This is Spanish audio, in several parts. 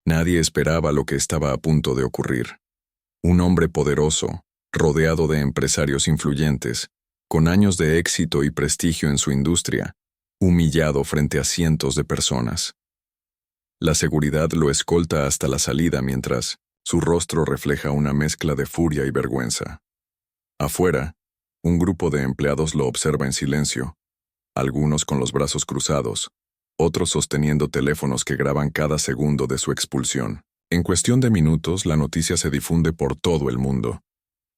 Nadie esperaba lo que estaba a punto de ocurrir. Un hombre poderoso, rodeado de empresarios influyentes, con años de éxito y prestigio en su industria, humillado frente a cientos de personas. La seguridad lo escolta hasta la salida mientras su rostro refleja una mezcla de furia y vergüenza. Afuera, un grupo de empleados lo observa en silencio, algunos con los brazos cruzados, otros sosteniendo teléfonos que graban cada segundo de su expulsión. En cuestión de minutos, la noticia se difunde por todo el mundo,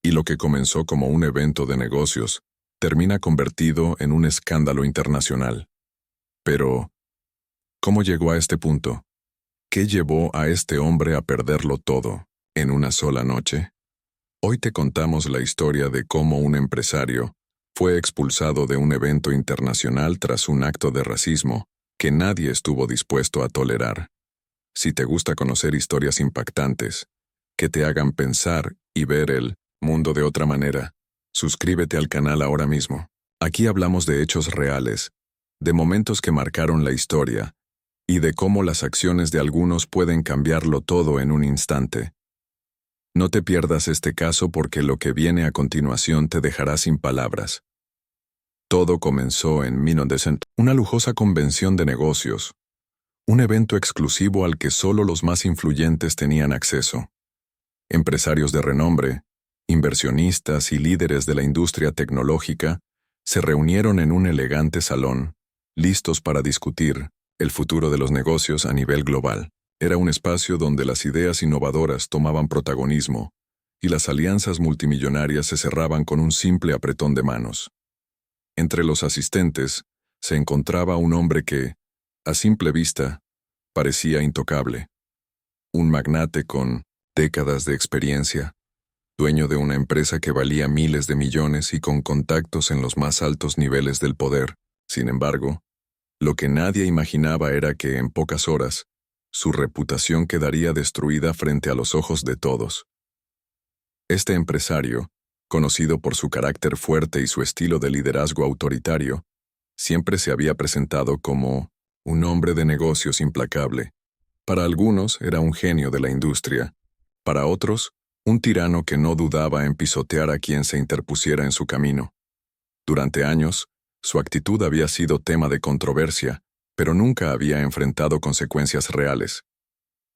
y lo que comenzó como un evento de negocios termina convertido en un escándalo internacional. Pero, ¿cómo llegó a este punto? ¿Qué llevó a este hombre a perderlo todo en una sola noche? Hoy te contamos la historia de cómo un empresario fue expulsado de un evento internacional tras un acto de racismo que nadie estuvo dispuesto a tolerar. Si te gusta conocer historias impactantes, que te hagan pensar y ver el mundo de otra manera, suscríbete al canal ahora mismo. Aquí hablamos de hechos reales, de momentos que marcaron la historia, y de cómo las acciones de algunos pueden cambiarlo todo en un instante. No te pierdas este caso porque lo que viene a continuación te dejará sin palabras. Todo comenzó en 1900, una lujosa convención de negocios, un evento exclusivo al que solo los más influyentes tenían acceso. Empresarios de renombre, inversionistas y líderes de la industria tecnológica se reunieron en un elegante salón, listos para discutir el futuro de los negocios a nivel global. Era un espacio donde las ideas innovadoras tomaban protagonismo y las alianzas multimillonarias se cerraban con un simple apretón de manos. Entre los asistentes se encontraba un hombre que, a simple vista, parecía intocable. Un magnate con décadas de experiencia, dueño de una empresa que valía miles de millones y con contactos en los más altos niveles del poder. Sin embargo, lo que nadie imaginaba era que en pocas horas, su reputación quedaría destruida frente a los ojos de todos. Este empresario, conocido por su carácter fuerte y su estilo de liderazgo autoritario, siempre se había presentado como un hombre de negocios implacable. Para algunos era un genio de la industria, para otros, un tirano que no dudaba en pisotear a quien se interpusiera en su camino. Durante años, su actitud había sido tema de controversia, pero nunca había enfrentado consecuencias reales.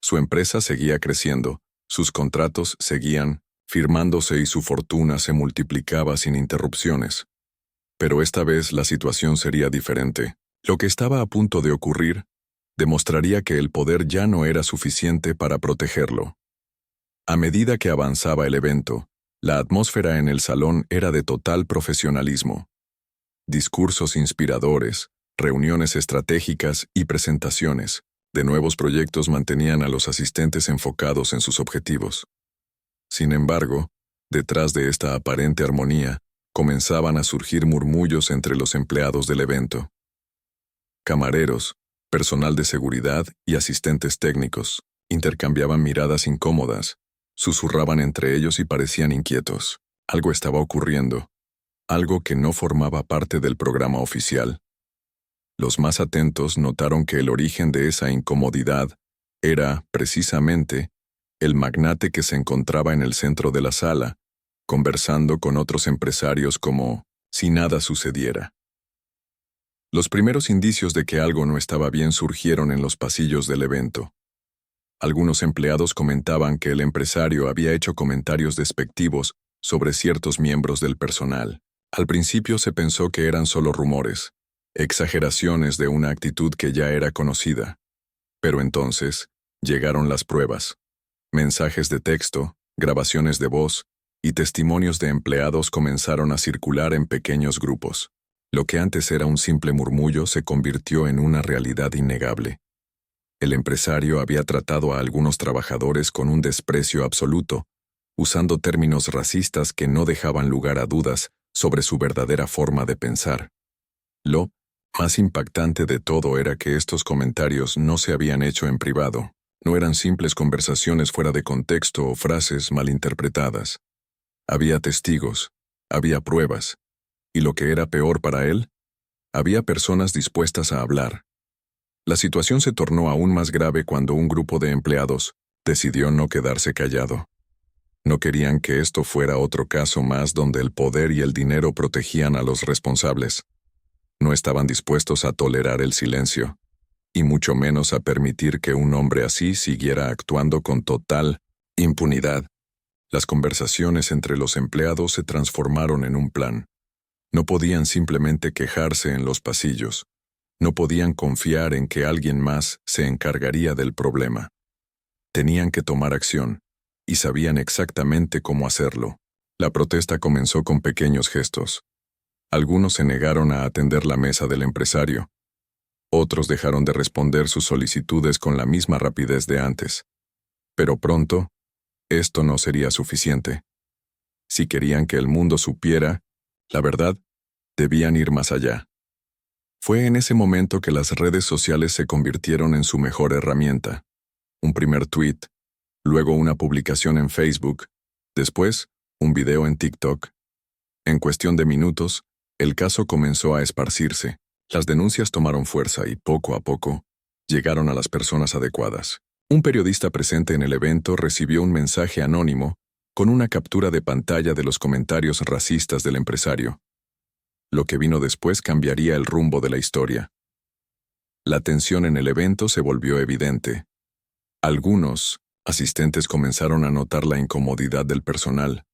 Su empresa seguía creciendo, sus contratos seguían firmándose y su fortuna se multiplicaba sin interrupciones. Pero esta vez la situación sería diferente. Lo que estaba a punto de ocurrir demostraría que el poder ya no era suficiente para protegerlo. A medida que avanzaba el evento, la atmósfera en el salón era de total profesionalismo. Discursos inspiradores, reuniones estratégicas y presentaciones de nuevos proyectos mantenían a los asistentes enfocados en sus objetivos. Sin embargo, detrás de esta aparente armonía, comenzaban a surgir murmullos entre los empleados del evento. Camareros, personal de seguridad y asistentes técnicos intercambiaban miradas incómodas, susurraban entre ellos y parecían inquietos. Algo estaba ocurriendo, algo que no formaba parte del programa oficial. Los más atentos notaron que el origen de esa incomodidad era, precisamente, el magnate que se encontraba en el centro de la sala, conversando con otros empresarios como si nada sucediera. Los primeros indicios de que algo no estaba bien surgieron en los pasillos del evento. Algunos empleados comentaban que el empresario había hecho comentarios despectivos sobre ciertos miembros del personal. Al principio se pensó que eran solo rumores, exageraciones de una actitud que ya era conocida. Pero entonces llegaron las pruebas. Mensajes de texto, grabaciones de voz y testimonios de empleados comenzaron a circular en pequeños grupos. Lo que antes era un simple murmullo se convirtió en una realidad innegable. El empresario había tratado a algunos trabajadores con un desprecio absoluto, usando términos racistas que no dejaban lugar a dudas sobre su verdadera forma de pensar. Lo más impactante de todo era que estos comentarios no se habían hecho en privado. No eran simples conversaciones fuera de contexto o frases malinterpretadas. Había testigos, había pruebas, y lo que era peor para él, había personas dispuestas a hablar. La situación se tornó aún más grave cuando un grupo de empleados decidió no quedarse callado. No querían que esto fuera otro caso más donde el poder y el dinero protegían a los responsables. No estaban dispuestos a tolerar el silencio, y mucho menos a permitir que un hombre así siguiera actuando con total impunidad. Las conversaciones entre los empleados se transformaron en un plan. No podían simplemente quejarse en los pasillos. No podían confiar en que alguien más se encargaría del problema. Tenían que tomar acción, y sabían exactamente cómo hacerlo. La protesta comenzó con pequeños gestos. Algunos se negaron a atender la mesa del empresario. Otros dejaron de responder sus solicitudes con la misma rapidez de antes. Pero pronto, esto no sería suficiente. Si querían que el mundo supiera la verdad, debían ir más allá. Fue en ese momento que las redes sociales se convirtieron en su mejor herramienta. Un primer tweet, luego una publicación en Facebook, después un video en TikTok. En cuestión de minutos, el caso comenzó a esparcirse. Las denuncias tomaron fuerza y poco a poco llegaron a las personas adecuadas. Un periodista presente en el evento recibió un mensaje anónimo con una captura de pantalla de los comentarios racistas del empresario. Lo que vino después cambiaría el rumbo de la historia. La tensión en el evento se volvió evidente. Algunos asistentes comenzaron a notar la incomodidad del personal,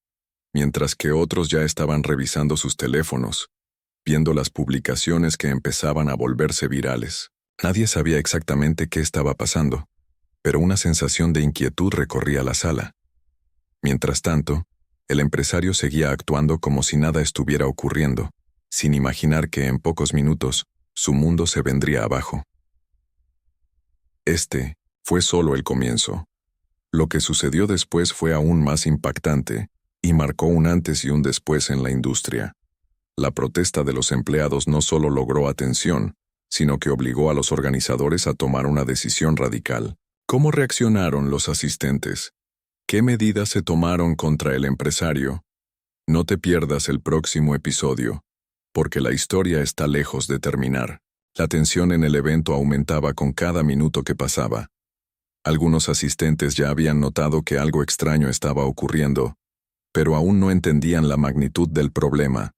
mientras que otros ya estaban revisando sus teléfonos, viendo las publicaciones que empezaban a volverse virales. Nadie sabía exactamente qué estaba pasando, pero una sensación de inquietud recorría la sala. Mientras tanto, el empresario seguía actuando como si nada estuviera ocurriendo, sin imaginar que en pocos minutos su mundo se vendría abajo. Este fue solo el comienzo. Lo que sucedió después fue aún más impactante y marcó un antes y un después en la industria. La protesta de los empleados no solo logró atención, sino que obligó a los organizadores a tomar una decisión radical. ¿Cómo reaccionaron los asistentes? ¿Qué medidas se tomaron contra el empresario? No te pierdas el próximo episodio, porque la historia está lejos de terminar. La tensión en el evento aumentaba con cada minuto que pasaba. Algunos asistentes ya habían notado que algo extraño estaba ocurriendo, pero aún no entendían la magnitud del problema.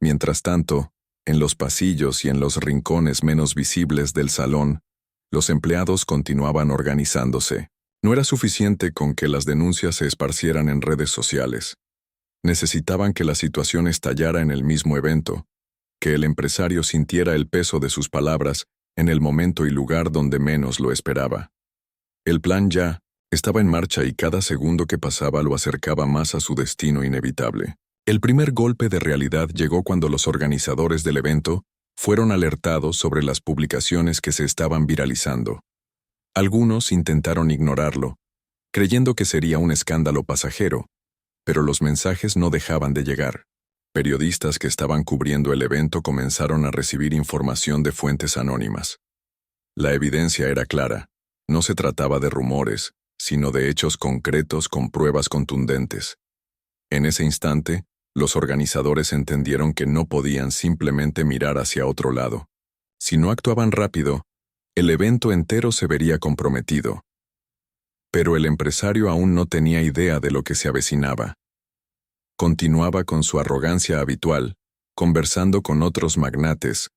Mientras tanto, en los pasillos y en los rincones menos visibles del salón, los empleados continuaban organizándose. No era suficiente con que las denuncias se esparcieran en redes sociales. Necesitaban que la situación estallara en el mismo evento, que el empresario sintiera el peso de sus palabras en el momento y lugar donde menos lo esperaba. El plan ya estaba en marcha y cada segundo que pasaba lo acercaba más a su destino inevitable. El primer golpe de realidad llegó cuando los organizadores del evento fueron alertados sobre las publicaciones que se estaban viralizando. Algunos intentaron ignorarlo, creyendo que sería un escándalo pasajero, pero los mensajes no dejaban de llegar. Periodistas que estaban cubriendo el evento comenzaron a recibir información de fuentes anónimas. La evidencia era clara. No se trataba de rumores, sino de hechos concretos con pruebas contundentes. En ese instante, los organizadores entendieron que no podían simplemente mirar hacia otro lado. Si no actuaban rápido, el evento entero se vería comprometido. Pero el empresario aún no tenía idea de lo que se avecinaba. Continuaba con su arrogancia habitual, conversando con otros magnates,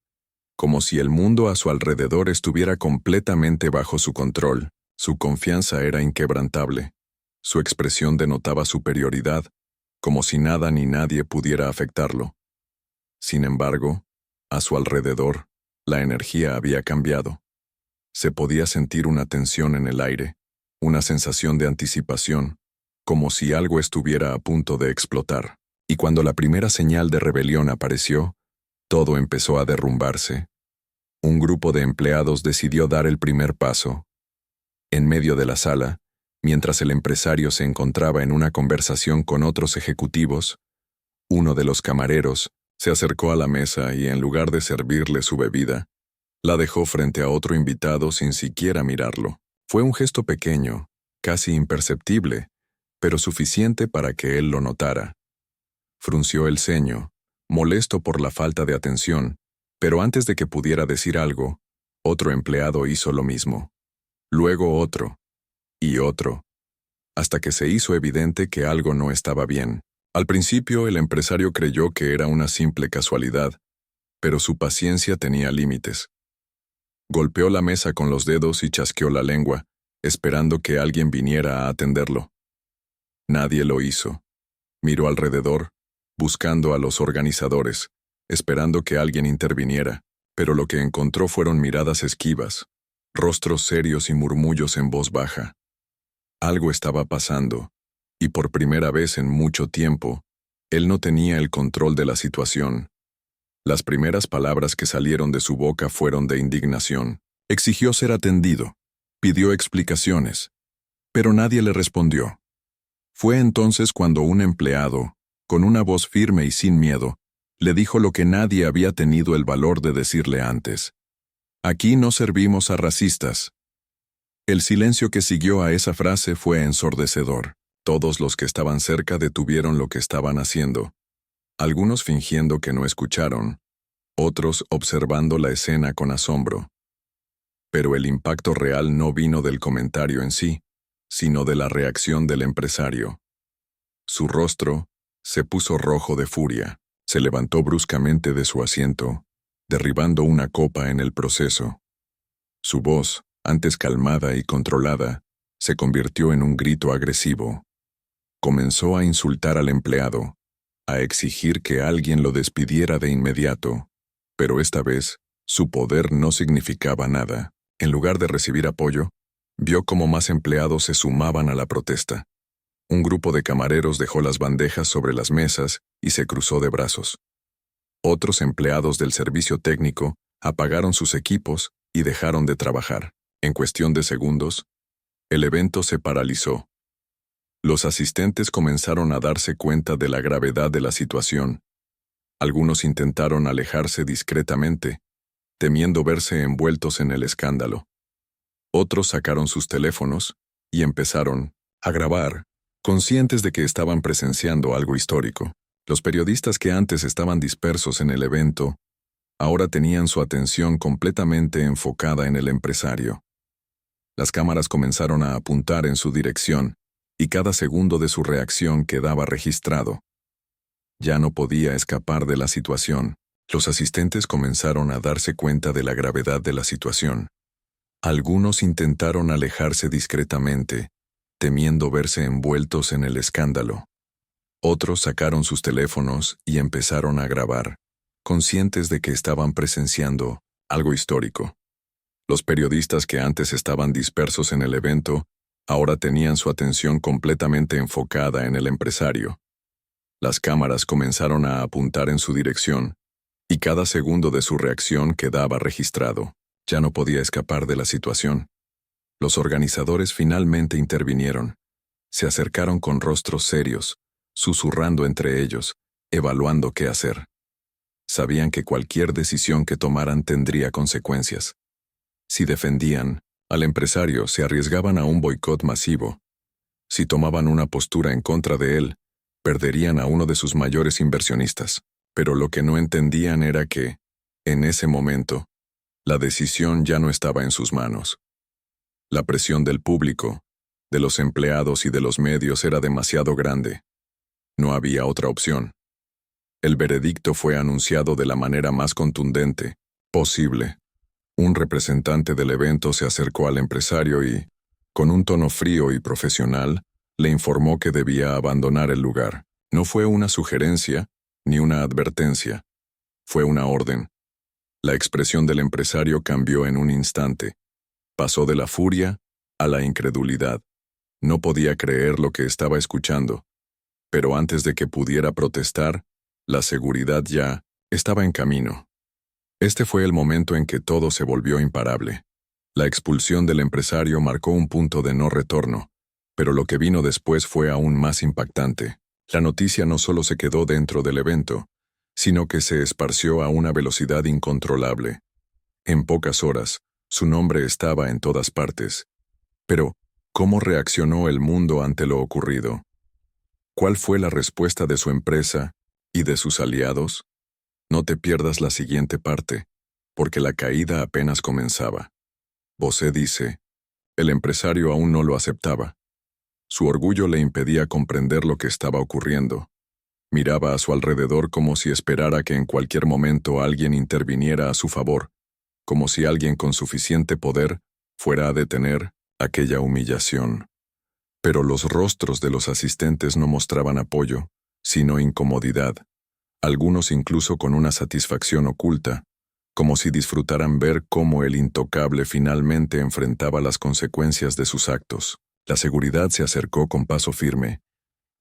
como si el mundo a su alrededor estuviera completamente bajo su control. Su confianza era inquebrantable. Su expresión denotaba superioridad, como si nada ni nadie pudiera afectarlo. Sin embargo, a su alrededor, la energía había cambiado. Se podía sentir una tensión en el aire, una sensación de anticipación, como si algo estuviera a punto de explotar. Y cuando la primera señal de rebelión apareció, todo empezó a derrumbarse. Un grupo de empleados decidió dar el primer paso. En medio de la sala, mientras el empresario se encontraba en una conversación con otros ejecutivos, uno de los camareros se acercó a la mesa y en lugar de servirle su bebida, la dejó frente a otro invitado sin siquiera mirarlo. Fue un gesto pequeño, casi imperceptible, pero suficiente para que él lo notara. Frunció el ceño, molesto por la falta de atención, pero antes de que pudiera decir algo, Otro empleado hizo lo mismo. Luego otro. Y otro. Hasta que se hizo evidente que algo no estaba bien. Al principio el empresario creyó que era una simple casualidad, pero su paciencia tenía límites. Golpeó la mesa con los dedos y chasqueó la lengua, esperando que alguien viniera a atenderlo. Nadie lo hizo. Miró alrededor, buscando a los organizadores, esperando que alguien interviniera, pero lo que encontró fueron miradas esquivas, rostros serios y murmullos en voz baja. Algo estaba pasando, y por primera vez en mucho tiempo, él no tenía el control de la situación. Las primeras palabras que salieron de su boca fueron de indignación. Exigió ser atendido, pidió explicaciones, pero nadie le respondió. Fue entonces cuando un empleado, con una voz firme y sin miedo, le dijo lo que nadie había tenido el valor de decirle antes. Aquí no servimos a racistas. El silencio que siguió a esa frase fue ensordecedor. Todos los que estaban cerca detuvieron lo que estaban haciendo, algunos fingiendo que no escucharon, otros observando la escena con asombro. Pero el impacto real no vino del comentario en sí, sino de la reacción del empresario. Su rostro se puso rojo de furia, se levantó bruscamente de su asiento, derribando una copa en el proceso. Su voz, antes calmada y controlada, se convirtió en un grito agresivo. Comenzó a insultar al empleado, a exigir que alguien lo despidiera de inmediato, pero esta vez, su poder no significaba nada. En lugar de recibir apoyo, vio cómo más empleados se sumaban a la protesta. Un grupo de camareros dejó las bandejas sobre las mesas y se cruzó de brazos. Otros empleados del servicio técnico apagaron sus equipos y dejaron de trabajar. En cuestión de segundos, el evento se paralizó. Los asistentes comenzaron a darse cuenta de la gravedad de la situación. Algunos intentaron alejarse discretamente, temiendo verse envueltos en el escándalo. Otros sacaron sus teléfonos y empezaron a grabar, conscientes de que estaban presenciando algo histórico. Los periodistas que antes estaban dispersos en el evento, ahora tenían su atención completamente enfocada en el empresario. Las cámaras comenzaron a apuntar en su dirección, y cada segundo de su reacción quedaba registrado. Ya no podía escapar de la situación. Los asistentes comenzaron a darse cuenta de la gravedad de la situación. Algunos intentaron alejarse discretamente, temiendo verse envueltos en el escándalo. Otros sacaron sus teléfonos y empezaron a grabar, conscientes de que estaban presenciando algo histórico. Los periodistas que antes estaban dispersos en el evento, ahora tenían su atención completamente enfocada en el empresario. Las cámaras comenzaron a apuntar en su dirección, y cada segundo de su reacción quedaba registrado. Ya no podía escapar de la situación. Los organizadores finalmente intervinieron. Se acercaron con rostros serios, susurrando entre ellos, evaluando qué hacer. Sabían que cualquier decisión que tomaran tendría consecuencias. Si defendían al empresario, se arriesgaban a un boicot masivo. Si tomaban una postura en contra de él, perderían a uno de sus mayores inversionistas. Pero lo que no entendían era que, en ese momento, la decisión ya no estaba en sus manos. La presión del público, de los empleados y de los medios era demasiado grande. No había otra opción. El veredicto fue anunciado de la manera más contundente posible. Un representante del evento se acercó al empresario y, con un tono frío y profesional, le informó que debía abandonar el lugar. No fue una sugerencia ni una advertencia. Fue una orden. La expresión del empresario cambió en un instante. Pasó de la furia a la incredulidad. No podía creer lo que estaba escuchando. Pero antes de que pudiera protestar, la seguridad ya estaba en camino. Este fue el momento en que todo se volvió imparable. La expulsión del empresario marcó un punto de no retorno, pero lo que vino después fue aún más impactante. La noticia no solo se quedó dentro del evento, sino que se esparció a una velocidad incontrolable. En pocas horas, su nombre estaba en todas partes. Pero, ¿cómo reaccionó el mundo ante lo ocurrido? ¿Cuál fue la respuesta de su empresa y de sus aliados? No te pierdas la siguiente parte, porque la caída apenas comenzaba. Bosé dice, el empresario aún no lo aceptaba. Su orgullo le impedía comprender lo que estaba ocurriendo. Miraba a su alrededor como si esperara que en cualquier momento alguien interviniera a su favor, como si alguien con suficiente poder fuera a detener aquella humillación. Pero los rostros de los asistentes no mostraban apoyo, sino incomodidad, algunos incluso con una satisfacción oculta, como si disfrutaran ver cómo el intocable finalmente enfrentaba las consecuencias de sus actos. La seguridad se acercó con paso firme,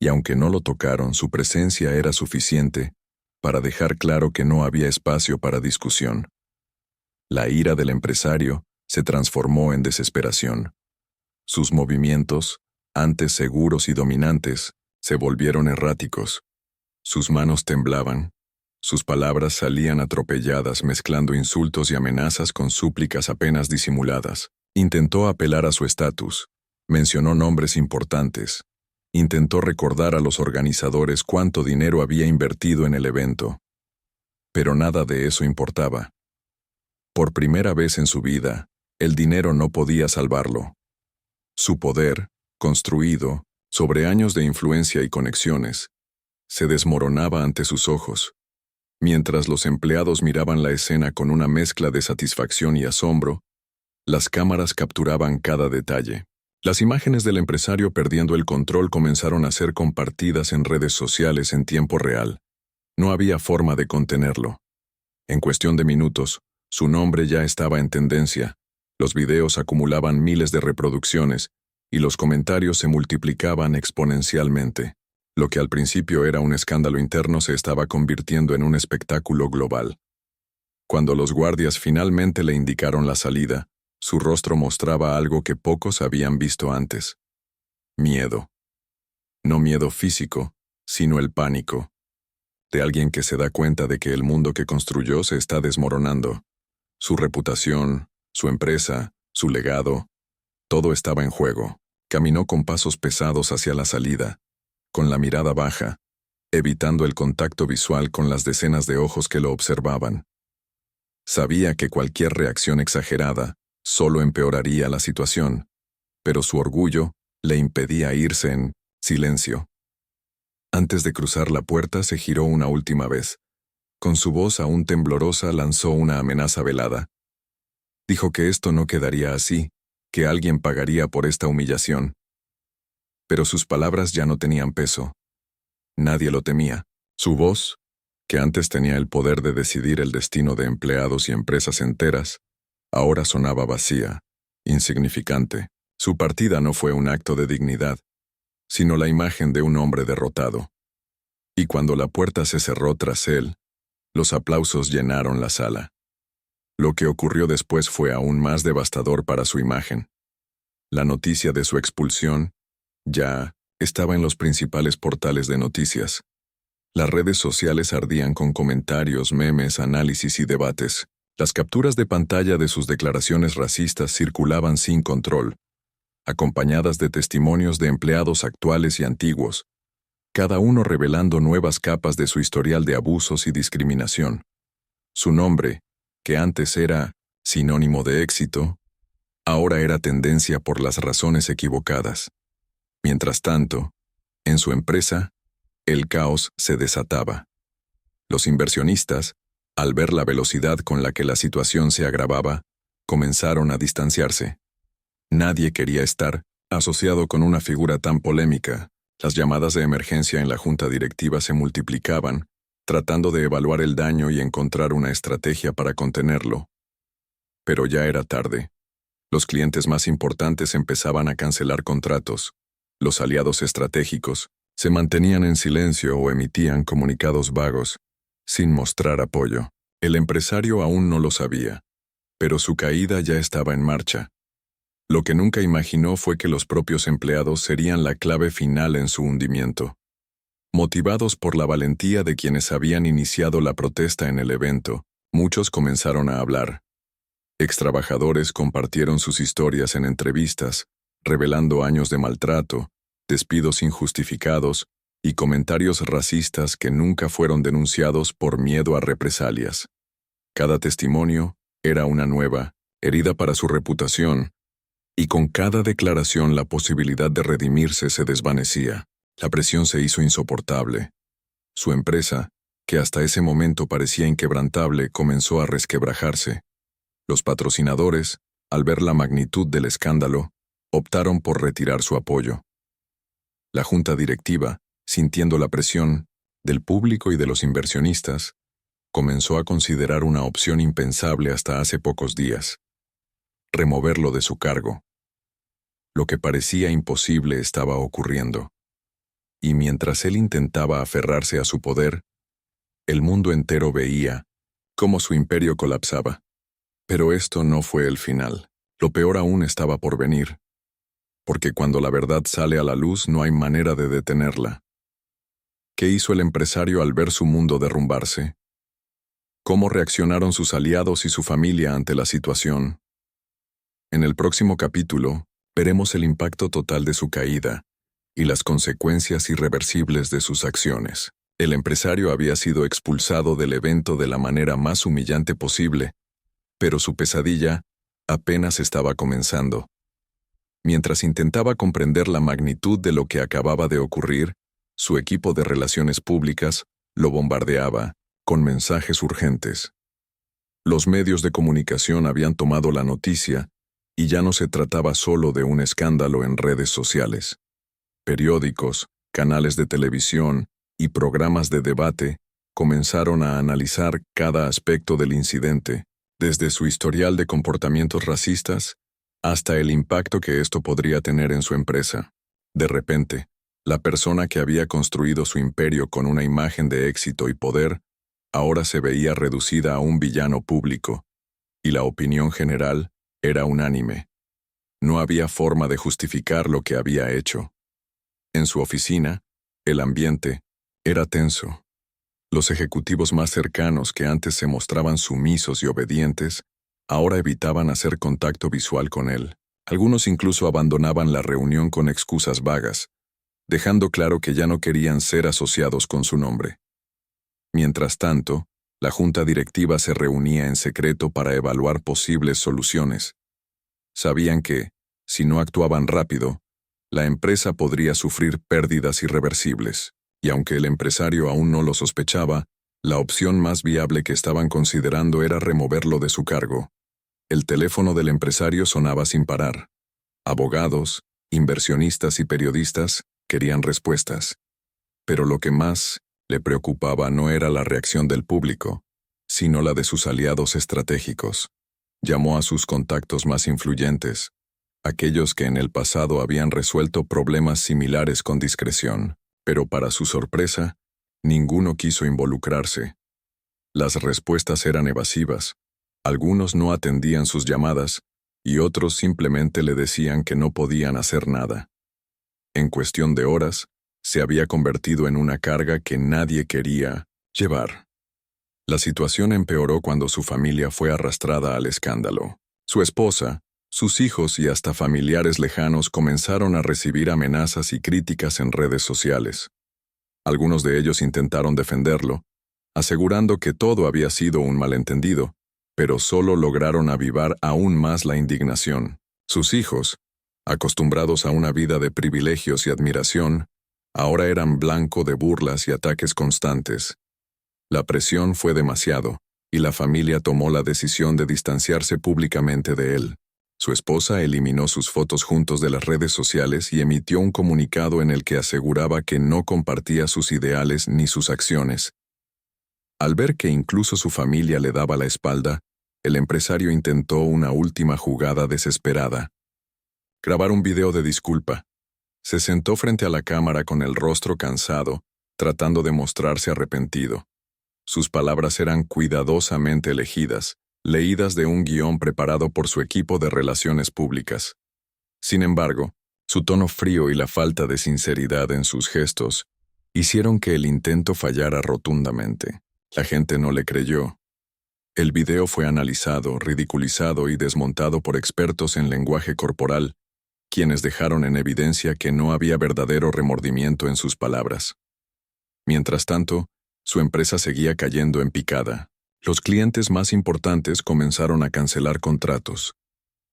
y aunque no lo tocaron, su presencia era suficiente para dejar claro que no había espacio para discusión. La ira del empresario se transformó en desesperación. Sus movimientos, antes seguros y dominantes, se volvieron erráticos. Sus manos temblaban. Sus palabras salían atropelladas mezclando insultos y amenazas con súplicas apenas disimuladas. Intentó apelar a su estatus. Mencionó nombres importantes. Intentó recordar a los organizadores cuánto dinero había invertido en el evento. Pero nada de eso importaba. Por primera vez en su vida, el dinero no podía salvarlo. Su poder, construido sobre años de influencia y conexiones, se desmoronaba ante sus ojos. Mientras los empleados miraban la escena con una mezcla de satisfacción y asombro, las cámaras capturaban cada detalle. Las imágenes del empresario perdiendo el control comenzaron a ser compartidas en redes sociales en tiempo real. No había forma de contenerlo. En cuestión de minutos, su nombre ya estaba en tendencia. Los videos acumulaban miles de reproducciones y los comentarios se multiplicaban exponencialmente. Lo que al principio era un escándalo interno se estaba convirtiendo en un espectáculo global. Cuando los guardias finalmente le indicaron la salida, su rostro mostraba algo que pocos habían visto antes. Miedo. No miedo físico, sino el pánico. De alguien que se da cuenta de que el mundo que construyó se está desmoronando. Su reputación, su empresa, su legado, todo estaba en juego. Caminó con pasos pesados hacia la salida, con la mirada baja, evitando el contacto visual con las decenas de ojos que lo observaban. Sabía que cualquier reacción exagerada solo empeoraría la situación, pero su orgullo le impedía irse en silencio. Antes de cruzar la puerta se giró una última vez. Con su voz aún temblorosa lanzó una amenaza velada. Dijo que esto no quedaría así, que alguien pagaría por esta humillación. Pero sus palabras ya no tenían peso. Nadie lo temía. Su voz, que antes tenía el poder de decidir el destino de empleados y empresas enteras, ahora sonaba vacía, insignificante. Su partida no fue un acto de dignidad, sino la imagen de un hombre derrotado. Y cuando la puerta se cerró tras él, los aplausos llenaron la sala. Lo que ocurrió después fue aún más devastador para su imagen. La noticia de su expulsión ya estaba en los principales portales de noticias. Las redes sociales ardían con comentarios, memes, análisis y debates. Las capturas de pantalla de sus declaraciones racistas circulaban sin control, acompañadas de testimonios de empleados actuales y antiguos, cada uno revelando nuevas capas de su historial de abusos y discriminación. Su nombre, que antes era sinónimo de éxito, ahora era tendencia por las razones equivocadas. Mientras tanto, en su empresa, el caos se desataba. Los inversionistas, al ver la velocidad con la que la situación se agravaba, comenzaron a distanciarse. Nadie quería estar asociado con una figura tan polémica. Las llamadas de emergencia en la junta directiva se multiplicaban, tratando de evaluar el daño y encontrar una estrategia para contenerlo. Pero ya era tarde. Los clientes más importantes empezaban a cancelar contratos. Los aliados estratégicos se mantenían en silencio o emitían comunicados vagos, sin mostrar apoyo. El empresario aún no lo sabía, pero su caída ya estaba en marcha. Lo que nunca imaginó fue que los propios empleados serían la clave final en su hundimiento. Motivados por la valentía de quienes habían iniciado la protesta en el evento, muchos comenzaron a hablar. Extrabajadores compartieron sus historias en entrevistas, revelando años de maltrato, despidos injustificados y comentarios racistas que nunca fueron denunciados por miedo a represalias. Cada testimonio Era una nueva herida para su reputación, y con cada declaración la posibilidad de redimirse se desvanecía. La presión se hizo insoportable. Su empresa, que hasta ese momento parecía inquebrantable, comenzó a resquebrajarse. Los patrocinadores, al ver la magnitud del escándalo, optaron por retirar su apoyo. La junta directiva, sintiendo la presión del público y de los inversionistas, comenzó a considerar una opción impensable hasta hace pocos días: removerlo de su cargo. Lo que parecía imposible estaba ocurriendo. Y mientras él intentaba aferrarse a su poder, el mundo entero veía cómo su imperio colapsaba. Pero esto no fue el final. Lo peor aún estaba por venir. Porque cuando la verdad sale a la luz no hay manera de detenerla. ¿Qué hizo el empresario al ver su mundo derrumbarse? ¿Cómo reaccionaron sus aliados y su familia ante la situación? En el próximo capítulo, veremos el impacto total de su caída y las consecuencias irreversibles de sus acciones. El empresario había sido expulsado del evento de la manera más humillante posible, pero su pesadilla apenas estaba comenzando. Mientras intentaba comprender la magnitud de lo que acababa de ocurrir, su equipo de relaciones públicas lo bombardeaba con mensajes urgentes. Los medios de comunicación habían tomado la noticia y ya no se trataba solo de un escándalo en redes sociales. Periódicos, canales de televisión y programas de debate comenzaron a analizar cada aspecto del incidente, desde su historial de comportamientos racistas hasta el impacto que esto podría tener en su empresa. De repente, la persona que había construido su imperio con una imagen de éxito y poder, ahora se veía reducida a un villano público, y la opinión general era unánime. No había forma de justificar lo que había hecho. En su oficina, el ambiente era tenso. Los ejecutivos más cercanos, que antes se mostraban sumisos y obedientes, ahora evitaban hacer contacto visual con él. Algunos incluso abandonaban la reunión con excusas vagas, dejando claro que ya no querían ser asociados con su nombre. Mientras tanto, la junta directiva se reunía en secreto para evaluar posibles soluciones. Sabían que, si no actuaban rápido, la empresa podría sufrir pérdidas irreversibles, y aunque el empresario aún no lo sospechaba, la opción más viable que estaban considerando era removerlo de su cargo. El teléfono del empresario sonaba sin parar. Abogados, inversionistas y periodistas querían respuestas. Pero lo que más le preocupaba no era la reacción del público, sino la de sus aliados estratégicos. Llamó a sus contactos más influyentes, aquellos que en el pasado habían resuelto problemas similares con discreción, pero para su sorpresa, ninguno quiso involucrarse. Las respuestas eran evasivas. Algunos no atendían sus llamadas y otros simplemente le decían que no podían hacer nada. En cuestión de horas, se había convertido en una carga que nadie quería llevar. La situación empeoró cuando su familia fue arrastrada al escándalo. Su esposa, sus hijos y hasta familiares lejanos comenzaron a recibir amenazas y críticas en redes sociales. Algunos de ellos intentaron defenderlo, asegurando que todo había sido un malentendido, pero solo lograron avivar aún más la indignación. Sus hijos, acostumbrados a una vida de privilegios y admiración, ahora eran blanco de burlas y ataques constantes. La presión fue demasiado, y la familia tomó la decisión de distanciarse públicamente de él. Su esposa eliminó sus fotos juntos de las redes sociales y emitió un comunicado en el que aseguraba que no compartía sus ideales ni sus acciones. Al ver que incluso su familia le daba la espalda, el empresario intentó una última jugada desesperada: grabar un video de disculpa. Se sentó frente a la cámara con el rostro cansado, tratando de mostrarse arrepentido. Sus palabras eran cuidadosamente elegidas, leídas de un guión preparado por su equipo de relaciones públicas. Sin embargo, su tono frío y la falta de sinceridad en sus gestos hicieron que el intento fallara rotundamente. La gente no le creyó. El video fue analizado, ridiculizado y desmontado por expertos en lenguaje corporal, quienes dejaron en evidencia que no había verdadero remordimiento en sus palabras. Mientras tanto, su empresa seguía cayendo en picada. Los clientes más importantes comenzaron a cancelar contratos,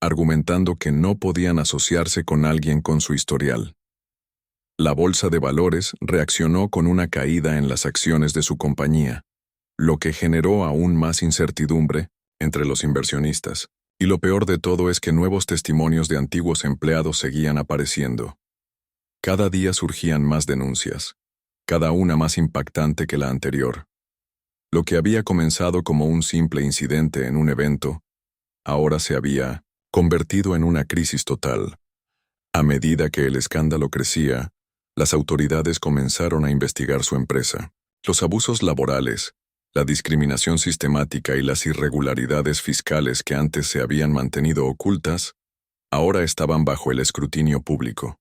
argumentando que no podían asociarse con alguien con su historial. La bolsa de valores reaccionó con una caída en las acciones de su compañía, lo que generó aún más incertidumbre entre los inversionistas. Y lo peor de todo es que nuevos testimonios de antiguos empleados seguían apareciendo. Cada día surgían más denuncias, cada una más impactante que la anterior. Lo que había comenzado como un simple incidente en un evento, ahora se había convertido en una crisis total. A medida que el escándalo crecía, las autoridades comenzaron a investigar su empresa. Los abusos laborales, la discriminación sistemática y las irregularidades fiscales que antes se habían mantenido ocultas, ahora estaban bajo el escrutinio público.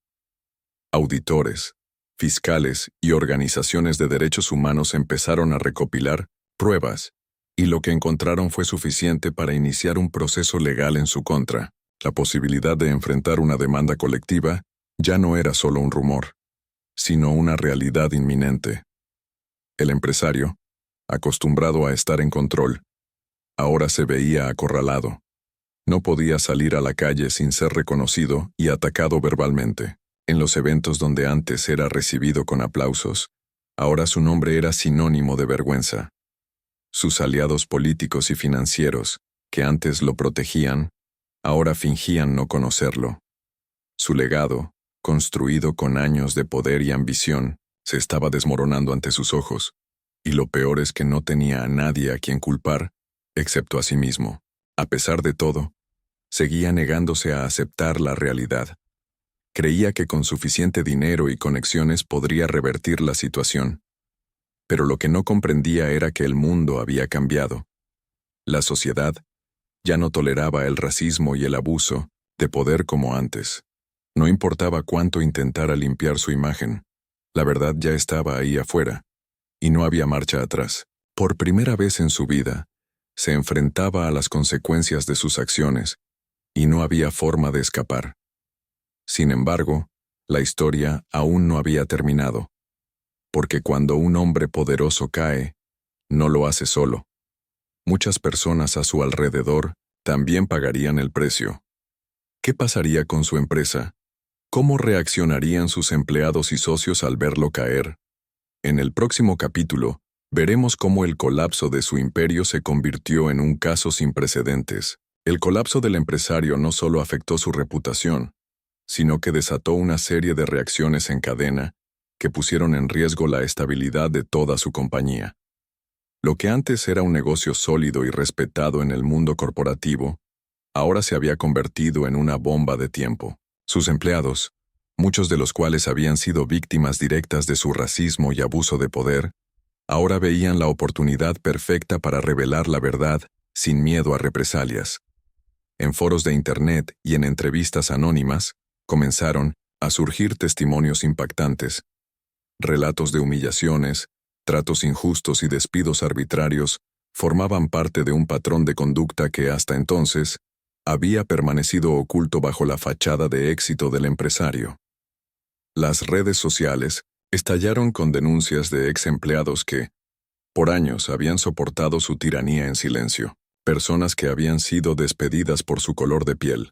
Auditores, fiscales y organizaciones de derechos humanos empezaron a recopilar pruebas, y lo que encontraron fue suficiente para iniciar un proceso legal en su contra. La posibilidad de enfrentar una demanda colectiva ya no era solo un rumor, sino una realidad inminente. El empresario, acostumbrado a estar en control, ahora se veía acorralado. No podía salir a la calle sin ser reconocido y atacado verbalmente. En los eventos donde antes era recibido con aplausos, ahora su nombre era sinónimo de vergüenza. Sus aliados políticos y financieros, que antes lo protegían, ahora fingían no conocerlo. Su legado, construido con años de poder y ambición, se estaba desmoronando ante sus ojos, y lo peor es que no tenía a nadie a quien culpar, excepto a sí mismo. A pesar de todo, seguía negándose a aceptar la realidad. Creía que con suficiente dinero y conexiones podría revertir la situación. Pero lo que no comprendía era que el mundo había cambiado. La sociedad ya no toleraba el racismo y el abuso de poder como antes. No importaba cuánto intentara limpiar su imagen, la verdad ya estaba ahí afuera, y no había marcha atrás. Por primera vez en su vida, se enfrentaba a las consecuencias de sus acciones, y no había forma de escapar. Sin embargo, la historia aún no había terminado, porque cuando un hombre poderoso cae, no lo hace solo. Muchas personas a su alrededor también pagarían el precio. ¿Qué pasaría con su empresa? ¿Cómo reaccionarían sus empleados y socios al verlo caer? En el próximo capítulo, veremos cómo el colapso de su imperio se convirtió en un caso sin precedentes. El colapso del empresario no solo afectó su reputación, sino que desató una serie de reacciones en cadena que pusieron en riesgo la estabilidad de toda su compañía. Lo que antes era un negocio sólido y respetado en el mundo corporativo, ahora se había convertido en una bomba de tiempo. Sus empleados, muchos de los cuales habían sido víctimas directas de su racismo y abuso de poder, ahora veían la oportunidad perfecta para revelar la verdad sin miedo a represalias. En foros de Internet y en entrevistas anónimas, comenzaron a surgir testimonios impactantes. Relatos de humillaciones, tratos injustos y despidos arbitrarios formaban parte de un patrón de conducta que hasta entonces había permanecido oculto bajo la fachada de éxito del empresario. Las redes sociales estallaron con denuncias de ex empleados que, por años, habían soportado su tiranía en silencio. Personas que habían sido despedidas por su color de piel,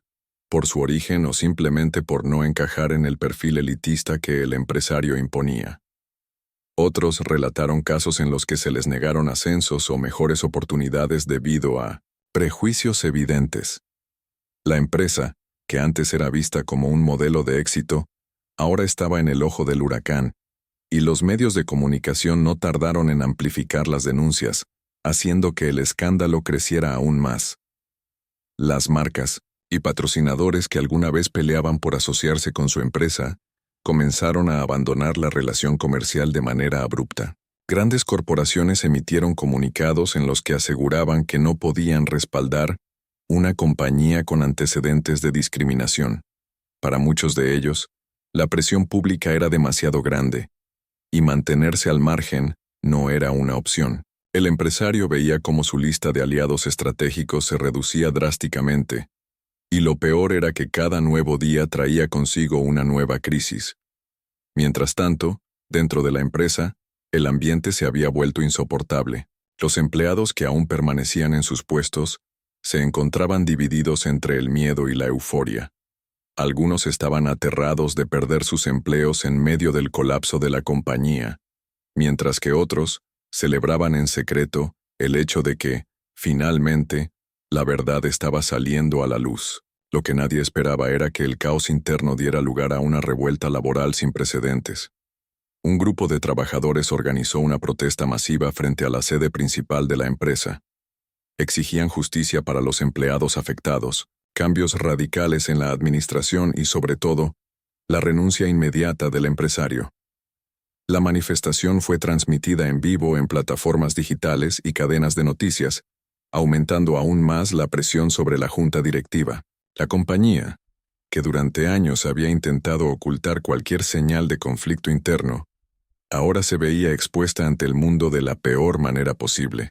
por su origen o simplemente por no encajar en el perfil elitista que el empresario imponía. Otros relataron casos en los que se les negaron ascensos o mejores oportunidades debido a prejuicios evidentes. La empresa, que antes era vista como un modelo de éxito, ahora estaba en el ojo del huracán, y los medios de comunicación no tardaron en amplificar las denuncias, haciendo que el escándalo creciera aún más. Las marcas y patrocinadores que alguna vez peleaban por asociarse con su empresa, comenzaron a abandonar la relación comercial de manera abrupta. Grandes corporaciones emitieron comunicados en los que aseguraban que no podían respaldar una compañía con antecedentes de discriminación. Para muchos de ellos, la presión pública era demasiado grande, y mantenerse al margen no era una opción. El empresario veía cómo su lista de aliados estratégicos se reducía drásticamente, y lo peor era que cada nuevo día traía consigo una nueva crisis. Mientras tanto, dentro de la empresa, el ambiente se había vuelto insoportable. Los empleados que aún permanecían en sus puestos se encontraban divididos entre el miedo y la euforia. Algunos estaban aterrados de perder sus empleos en medio del colapso de la compañía, mientras que otros celebraban en secreto el hecho de que, finalmente, la verdad estaba saliendo a la luz. Lo que nadie esperaba era que el caos interno diera lugar a una revuelta laboral sin precedentes. Un grupo de trabajadores organizó una protesta masiva frente a la sede principal de la empresa. Exigían justicia para los empleados afectados, cambios radicales en la administración y, sobre todo, la renuncia inmediata del empresario. La manifestación fue transmitida en vivo en plataformas digitales y cadenas de noticias, aumentando aún más la presión sobre la junta directiva. La compañía, que durante años había intentado ocultar cualquier señal de conflicto interno, ahora se veía expuesta ante el mundo de la peor manera posible.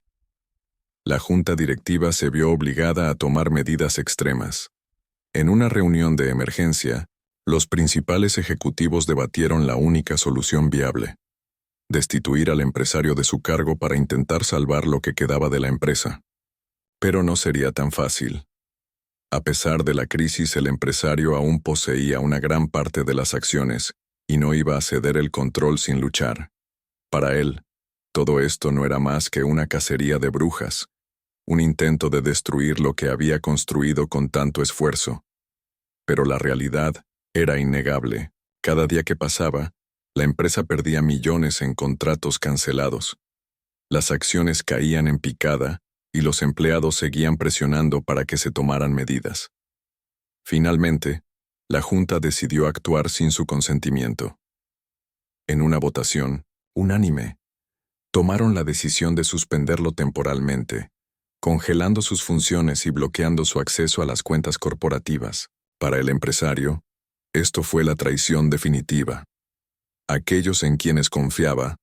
La junta directiva se vio obligada a tomar medidas extremas. En una reunión de emergencia, los principales ejecutivos debatieron la única solución viable: destituir al empresario de su cargo para intentar salvar lo que quedaba de la empresa. Pero no sería tan fácil. A pesar de la crisis, el empresario aún poseía una gran parte de las acciones y no iba a ceder el control sin luchar. Para él, todo esto no era más que una cacería de brujas, un intento de destruir lo que había construido con tanto esfuerzo. Pero la realidad era innegable. Cada día que pasaba, la empresa perdía millones en contratos cancelados. Las acciones caían en picada y los empleados seguían presionando para que se tomaran medidas. Finalmente, la junta decidió actuar sin su consentimiento. En una votación, unánime, tomaron la decisión de suspenderlo temporalmente, congelando sus funciones y bloqueando su acceso a las cuentas corporativas. Para el empresario, esto fue la traición definitiva. Aquellos en quienes confiaba,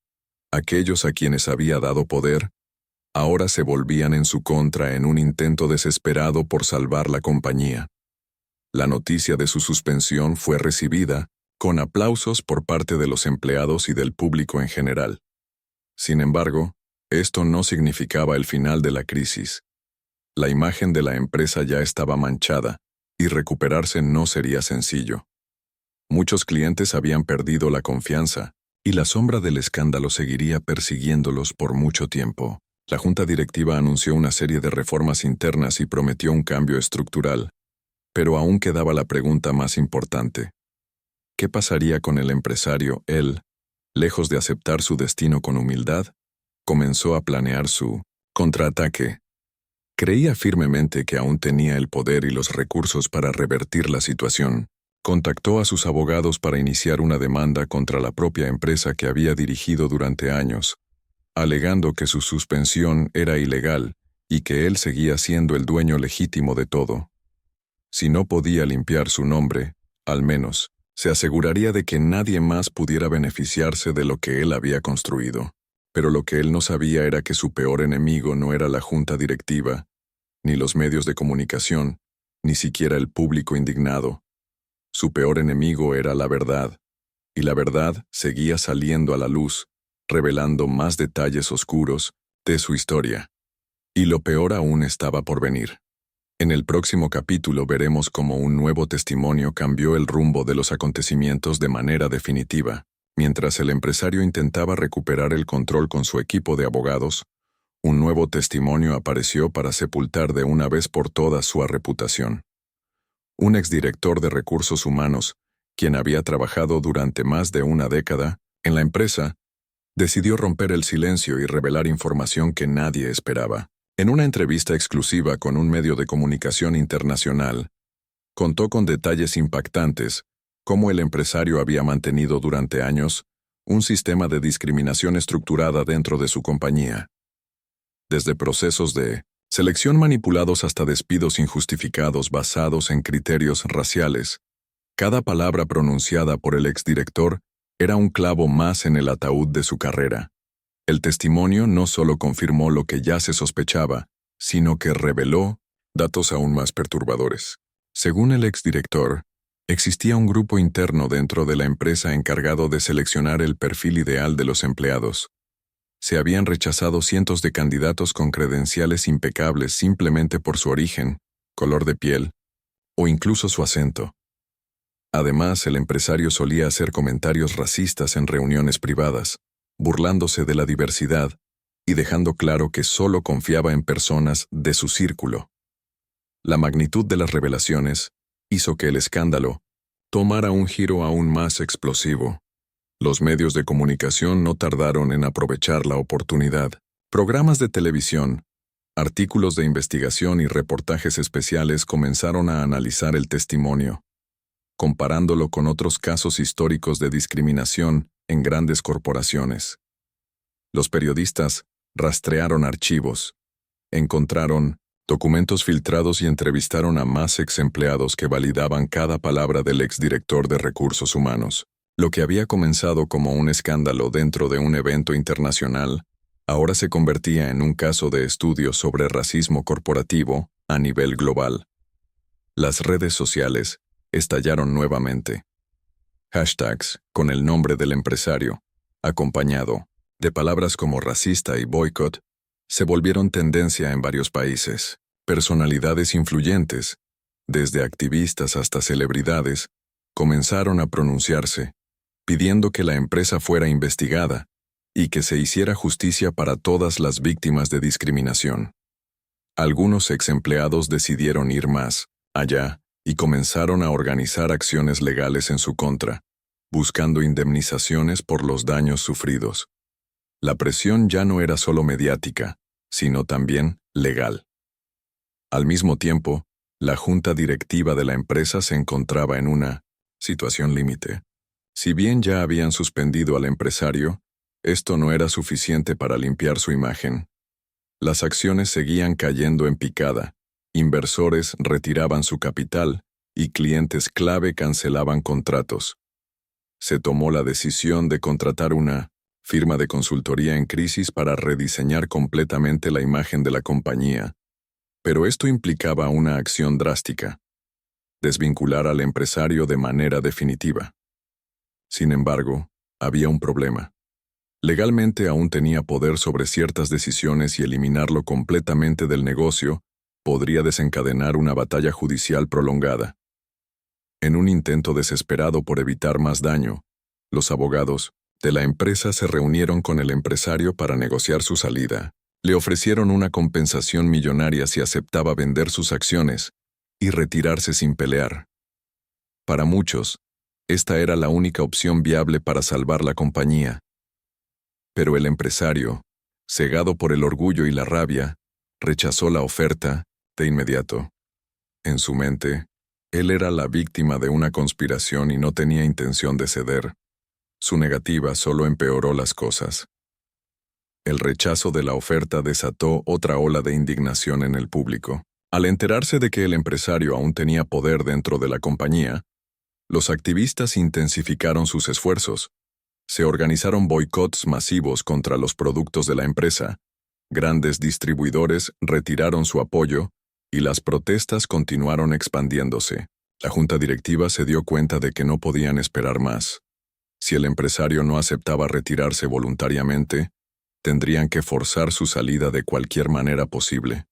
aquellos a quienes había dado poder, ahora se volvían en su contra en un intento desesperado por salvar la compañía. La noticia de su suspensión fue recibida con aplausos por parte de los empleados y del público en general. Sin embargo, esto no significaba el final de la crisis. La imagen de la empresa ya estaba manchada, y recuperarse no sería sencillo. Muchos clientes habían perdido la confianza, y la sombra del escándalo seguiría persiguiéndolos por mucho tiempo. La junta directiva anunció una serie de reformas internas y prometió un cambio estructural. Pero aún quedaba la pregunta más importante. ¿Qué pasaría con el empresario? Él, lejos de aceptar su destino con humildad, comenzó a planear su contraataque. Creía firmemente que aún tenía el poder y los recursos para revertir la situación. Contactó a sus abogados para iniciar una demanda contra la propia empresa que había dirigido durante años, alegando que su suspensión era ilegal y que él seguía siendo el dueño legítimo de todo. Si no podía limpiar su nombre, al menos, se aseguraría de que nadie más pudiera beneficiarse de lo que él había construido. Pero lo que él no sabía era que su peor enemigo no era la junta directiva, ni los medios de comunicación, ni siquiera el público indignado. Su peor enemigo era la verdad, y la verdad seguía saliendo a la luz, revelando más detalles oscuros de su historia. Y lo peor aún estaba por venir. En el próximo capítulo veremos cómo un nuevo testimonio cambió el rumbo de los acontecimientos de manera definitiva. Mientras el empresario intentaba recuperar el control con su equipo de abogados, un nuevo testimonio apareció para sepultar de una vez por todas su reputación. Un exdirector de recursos humanos, quien había trabajado durante más de una década en la empresa, decidió romper el silencio y revelar información que nadie esperaba. En una entrevista exclusiva con un medio de comunicación internacional, contó con detalles impactantes cómo el empresario había mantenido durante años un sistema de discriminación estructurada dentro de su compañía. Desde procesos de selección manipulados hasta despidos injustificados basados en criterios raciales, cada palabra pronunciada por el exdirector era un clavo más en el ataúd de su carrera. El testimonio no solo confirmó lo que ya se sospechaba, sino que reveló datos aún más perturbadores. Según el exdirector, existía un grupo interno dentro de la empresa encargado de seleccionar el perfil ideal de los empleados. Se habían rechazado cientos de candidatos con credenciales impecables simplemente por su origen, color de piel o incluso su acento. Además, el empresario solía hacer comentarios racistas en reuniones privadas, burlándose de la diversidad y dejando claro que solo confiaba en personas de su círculo. La magnitud de las revelaciones hizo que el escándalo tomara un giro aún más explosivo. Los medios de comunicación no tardaron en aprovechar la oportunidad. Programas de televisión, artículos de investigación y reportajes especiales comenzaron a analizar el testimonio, comparándolo con otros casos históricos de discriminación en grandes corporaciones. Los periodistas rastrearon archivos, encontraron documentos filtrados y entrevistaron a más exempleados que validaban cada palabra del exdirector de Recursos Humanos. Lo que había comenzado como un escándalo dentro de un evento internacional, ahora se convertía en un caso de estudio sobre racismo corporativo a nivel global. Las redes sociales estallaron nuevamente. Hashtags con el nombre del empresario, acompañado de palabras como racista y boicot, se volvieron tendencia en varios países. Personalidades influyentes, desde activistas hasta celebridades, comenzaron a pronunciarse, pidiendo que la empresa fuera investigada y que se hiciera justicia para todas las víctimas de discriminación. Algunos ex empleados decidieron ir más allá y comenzaron a organizar acciones legales en su contra, buscando indemnizaciones por los daños sufridos. La presión ya no era solo mediática, sino también legal. Al mismo tiempo, la junta directiva de la empresa se encontraba en una situación límite. Si bien ya habían suspendido al empresario, esto no era suficiente para limpiar su imagen. Las acciones seguían cayendo en picada, inversores retiraban su capital y clientes clave cancelaban contratos. Se tomó la decisión de contratar una firma de consultoría en crisis para rediseñar completamente la imagen de la compañía. Pero esto implicaba una acción drástica: desvincular al empresario de manera definitiva. Sin embargo, había un problema. Legalmente aún tenía poder sobre ciertas decisiones y eliminarlo completamente del negocio podría desencadenar una batalla judicial prolongada. En un intento desesperado por evitar más daño, los abogados de la empresa se reunieron con el empresario para negociar su salida. Le ofrecieron una compensación millonaria si aceptaba vender sus acciones y retirarse sin pelear. Para muchos, esta era la única opción viable para salvar la compañía. Pero el empresario, cegado por el orgullo y la rabia, rechazó la oferta de inmediato. En su mente, él era la víctima de una conspiración y no tenía intención de ceder. Su negativa solo empeoró las cosas. El rechazo de la oferta desató otra ola de indignación en el público. Al enterarse de que el empresario aún tenía poder dentro de la compañía, los activistas intensificaron sus esfuerzos. Se organizaron boicots masivos contra los productos de la empresa, grandes distribuidores retiraron su apoyo y las protestas continuaron expandiéndose. La junta directiva se dio cuenta de que no podían esperar más. Si el empresario no aceptaba retirarse voluntariamente, tendrían que forzar su salida de cualquier manera posible.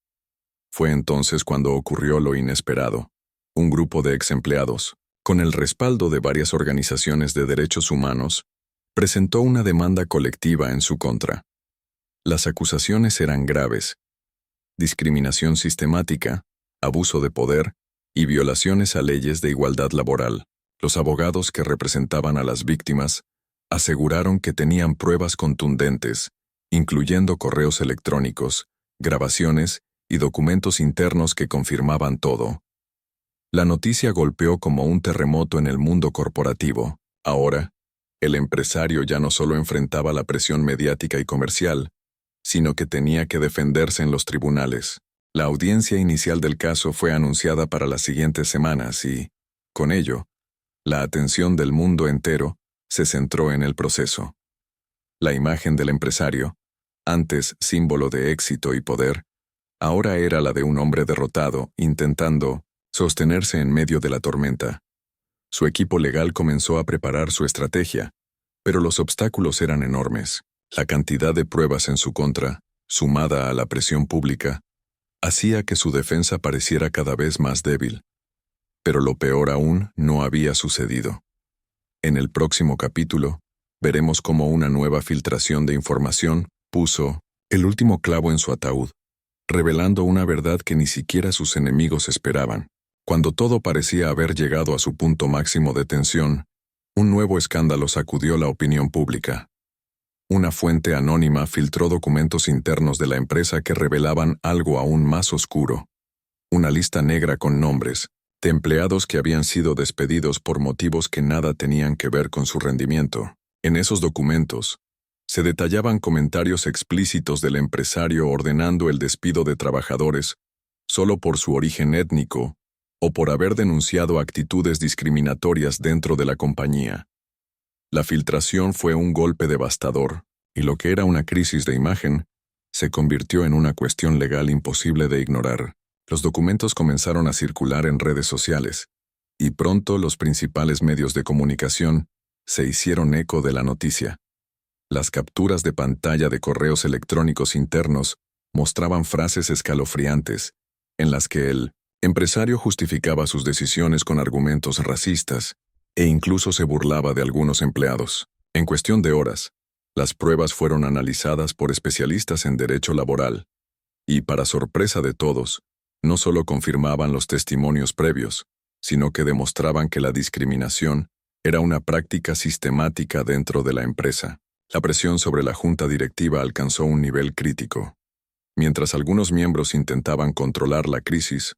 Fue entonces cuando ocurrió lo inesperado. Un grupo de ex empleados, con el respaldo de varias organizaciones de derechos humanos, presentó una demanda colectiva en su contra. Las acusaciones eran graves: discriminación sistemática, abuso de poder y violaciones a leyes de igualdad laboral. Los abogados que representaban a las víctimas aseguraron que tenían pruebas contundentes, incluyendo correos electrónicos, grabaciones y documentos internos que confirmaban todo. La noticia golpeó como un terremoto en el mundo corporativo. Ahora, el empresario ya no solo enfrentaba la presión mediática y comercial, sino que tenía que defenderse en los tribunales. La audiencia inicial del caso fue anunciada para las siguientes semanas y, con ello, la atención del mundo entero se centró en el proceso. La imagen del empresario, antes símbolo de éxito y poder, ahora era la de un hombre derrotado, intentando sostenerse en medio de la tormenta. Su equipo legal comenzó a preparar su estrategia, pero los obstáculos eran enormes. La cantidad de pruebas en su contra, sumada a la presión pública, hacía que su defensa pareciera cada vez más débil. Pero lo peor aún no había sucedido. En el próximo capítulo, veremos cómo una nueva filtración de información puso el último clavo en su ataúd, revelando una verdad que ni siquiera sus enemigos esperaban. Cuando todo parecía haber llegado a su punto máximo de tensión, un nuevo escándalo sacudió la opinión pública. Una fuente anónima filtró documentos internos de la empresa que revelaban algo aún más oscuro. Una lista negra con nombres de empleados que habían sido despedidos por motivos que nada tenían que ver con su rendimiento. En esos documentos, se detallaban comentarios explícitos del empresario ordenando el despido de trabajadores solo por su origen étnico o por haber denunciado actitudes discriminatorias dentro de la compañía. La filtración fue un golpe devastador, y lo que era una crisis de imagen se convirtió en una cuestión legal imposible de ignorar. Los documentos comenzaron a circular en redes sociales, y pronto los principales medios de comunicación se hicieron eco de la noticia. Las capturas de pantalla de correos electrónicos internos mostraban frases escalofriantes, en las que el empresario justificaba sus decisiones con argumentos racistas, e incluso se burlaba de algunos empleados. En cuestión de horas, las pruebas fueron analizadas por especialistas en derecho laboral, y para sorpresa de todos, no solo confirmaban los testimonios previos, sino que demostraban que la discriminación era una práctica sistemática dentro de la empresa. La presión sobre la junta directiva alcanzó un nivel crítico. Mientras algunos miembros intentaban controlar la crisis,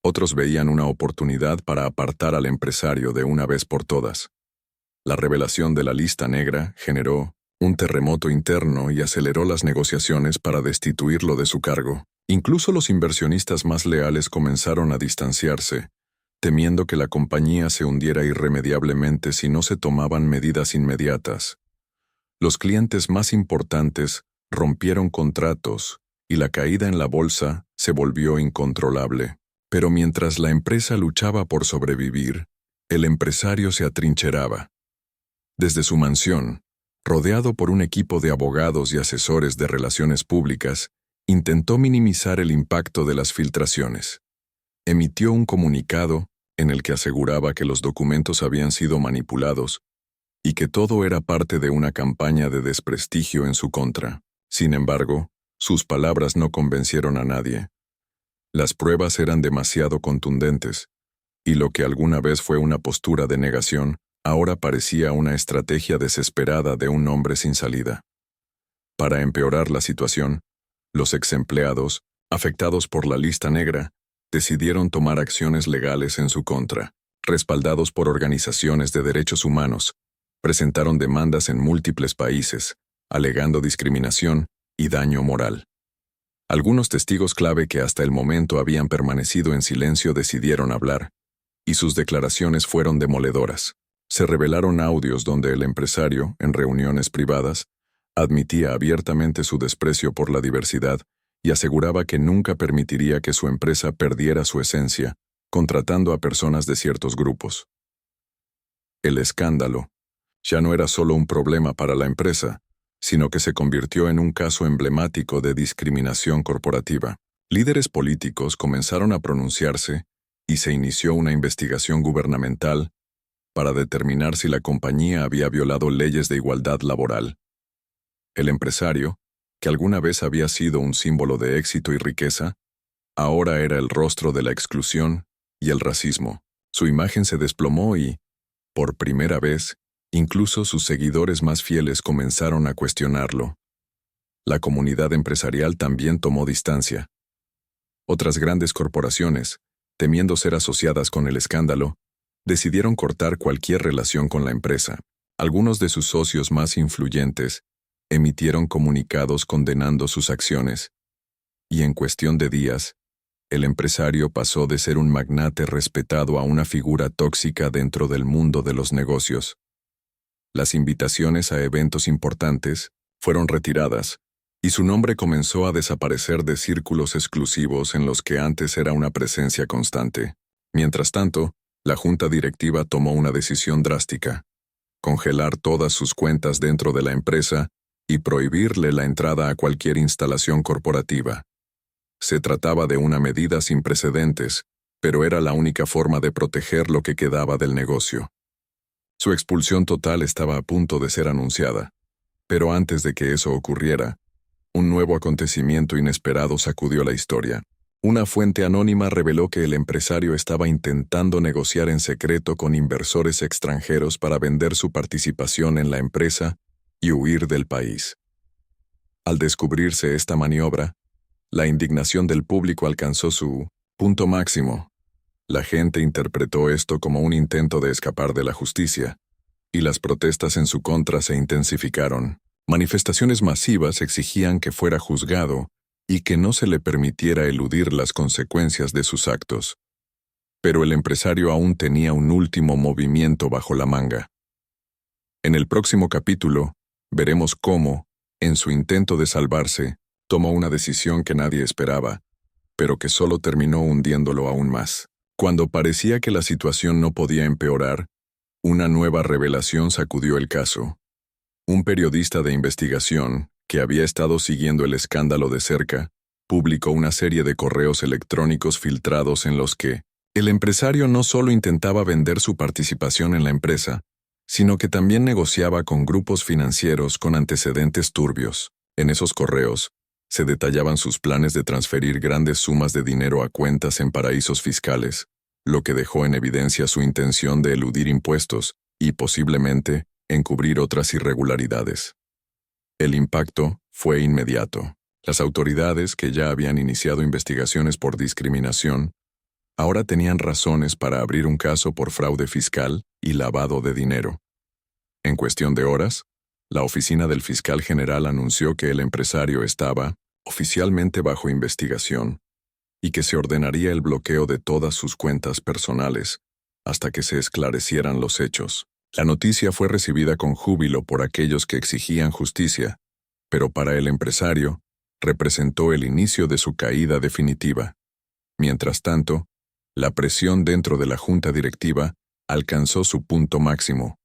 otros veían una oportunidad para apartar al empresario de una vez por todas. La revelación de la lista negra generó un terremoto interno y aceleró las negociaciones para destituirlo de su cargo. Incluso los inversionistas más leales comenzaron a distanciarse, temiendo que la compañía se hundiera irremediablemente si no se tomaban medidas inmediatas. Los clientes más importantes rompieron contratos y la caída en la bolsa se volvió incontrolable. Pero mientras la empresa luchaba por sobrevivir, el empresario se atrincheraba. Desde su mansión, rodeado por un equipo de abogados y asesores de relaciones públicas, intentó minimizar el impacto de las filtraciones. Emitió un comunicado en el que aseguraba que los documentos habían sido manipulados y que todo era parte de una campaña de desprestigio en su contra. Sin embargo, sus palabras no convencieron a nadie. Las pruebas eran demasiado contundentes, y lo que alguna vez fue una postura de negación, ahora parecía una estrategia desesperada de un hombre sin salida. Para empeorar la situación, los exempleados, afectados por la lista negra, decidieron tomar acciones legales en su contra. Respaldados por organizaciones de derechos humanos, presentaron demandas en múltiples países, alegando discriminación y daño moral. Algunos testigos clave que hasta el momento habían permanecido en silencio decidieron hablar, y sus declaraciones fueron demoledoras. Se revelaron audios donde el empresario, en reuniones privadas, admitía abiertamente su desprecio por la diversidad y aseguraba que nunca permitiría que su empresa perdiera su esencia, contratando a personas de ciertos grupos. El escándalo ya no era solo un problema para la empresa, sino que se convirtió en un caso emblemático de discriminación corporativa. Líderes políticos comenzaron a pronunciarse y se inició una investigación gubernamental para determinar si la compañía había violado leyes de igualdad laboral. El empresario, que alguna vez había sido un símbolo de éxito y riqueza, ahora era el rostro de la exclusión y el racismo. Su imagen se desplomó y, por primera vez, incluso sus seguidores más fieles comenzaron a cuestionarlo. La comunidad empresarial también tomó distancia. Otras grandes corporaciones, temiendo ser asociadas con el escándalo, decidieron cortar cualquier relación con la empresa. Algunos de sus socios más influyentes emitieron comunicados condenando sus acciones, y en cuestión de días, el empresario pasó de ser un magnate respetado a una figura tóxica dentro del mundo de los negocios. Las invitaciones a eventos importantes fueron retiradas, y su nombre comenzó a desaparecer de círculos exclusivos en los que antes era una presencia constante. Mientras tanto, la junta directiva tomó una decisión drástica: congelar todas sus cuentas dentro de la empresa y prohibirle la entrada a cualquier instalación corporativa. Se trataba de una medida sin precedentes, pero era la única forma de proteger lo que quedaba del negocio. Su expulsión total estaba a punto de ser anunciada, pero antes de que eso ocurriera, un nuevo acontecimiento inesperado sacudió la historia. Una fuente anónima reveló que el empresario estaba intentando negociar en secreto con inversores extranjeros para vender su participación en la empresa y huir del país. Al descubrirse esta maniobra, la indignación del público alcanzó su punto máximo. La gente interpretó esto como un intento de escapar de la justicia, y las protestas en su contra se intensificaron. Manifestaciones masivas exigían que fuera juzgado y que no se le permitiera eludir las consecuencias de sus actos. Pero el empresario aún tenía un último movimiento bajo la manga. En el próximo capítulo, veremos cómo, en su intento de salvarse, tomó una decisión que nadie esperaba, pero que solo terminó hundiéndolo aún más. Cuando parecía que la situación no podía empeorar, una nueva revelación sacudió el caso. Un periodista de investigación, que había estado siguiendo el escándalo de cerca, publicó una serie de correos electrónicos filtrados en los que el empresario no solo intentaba vender su participación en la empresa, sino que también negociaba con grupos financieros con antecedentes turbios. En esos correos, se detallaban sus planes de transferir grandes sumas de dinero a cuentas en paraísos fiscales, lo que dejó en evidencia su intención de eludir impuestos y, posiblemente, encubrir otras irregularidades. El impacto fue inmediato. Las autoridades, que ya habían iniciado investigaciones por discriminación, ahora tenían razones para abrir un caso por fraude fiscal y lavado de dinero. En cuestión de horas, la oficina del fiscal general anunció que el empresario estaba oficialmente bajo investigación y que se ordenaría el bloqueo de todas sus cuentas personales hasta que se esclarecieran los hechos. La noticia fue recibida con júbilo por aquellos que exigían justicia, pero para el empresario representó el inicio de su caída definitiva. Mientras tanto, la presión dentro de la junta directiva alcanzó su punto máximo.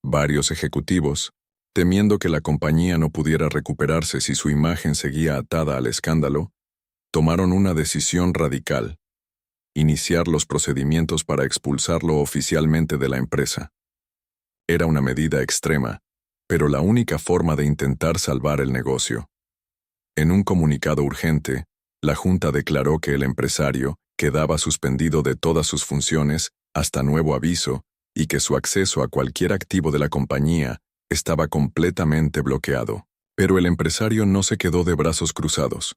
Varios ejecutivos, temiendo que la compañía no pudiera recuperarse si su imagen seguía atada al escándalo, tomaron una decisión radical: iniciar los procedimientos para expulsarlo oficialmente de la empresa. Era una medida extrema, pero la única forma de intentar salvar el negocio. En un comunicado urgente, la Junta declaró que el empresario quedaba suspendido de todas sus funciones hasta nuevo aviso y que su acceso a cualquier activo de la compañía estaba completamente bloqueado. Pero el empresario no se quedó de brazos cruzados.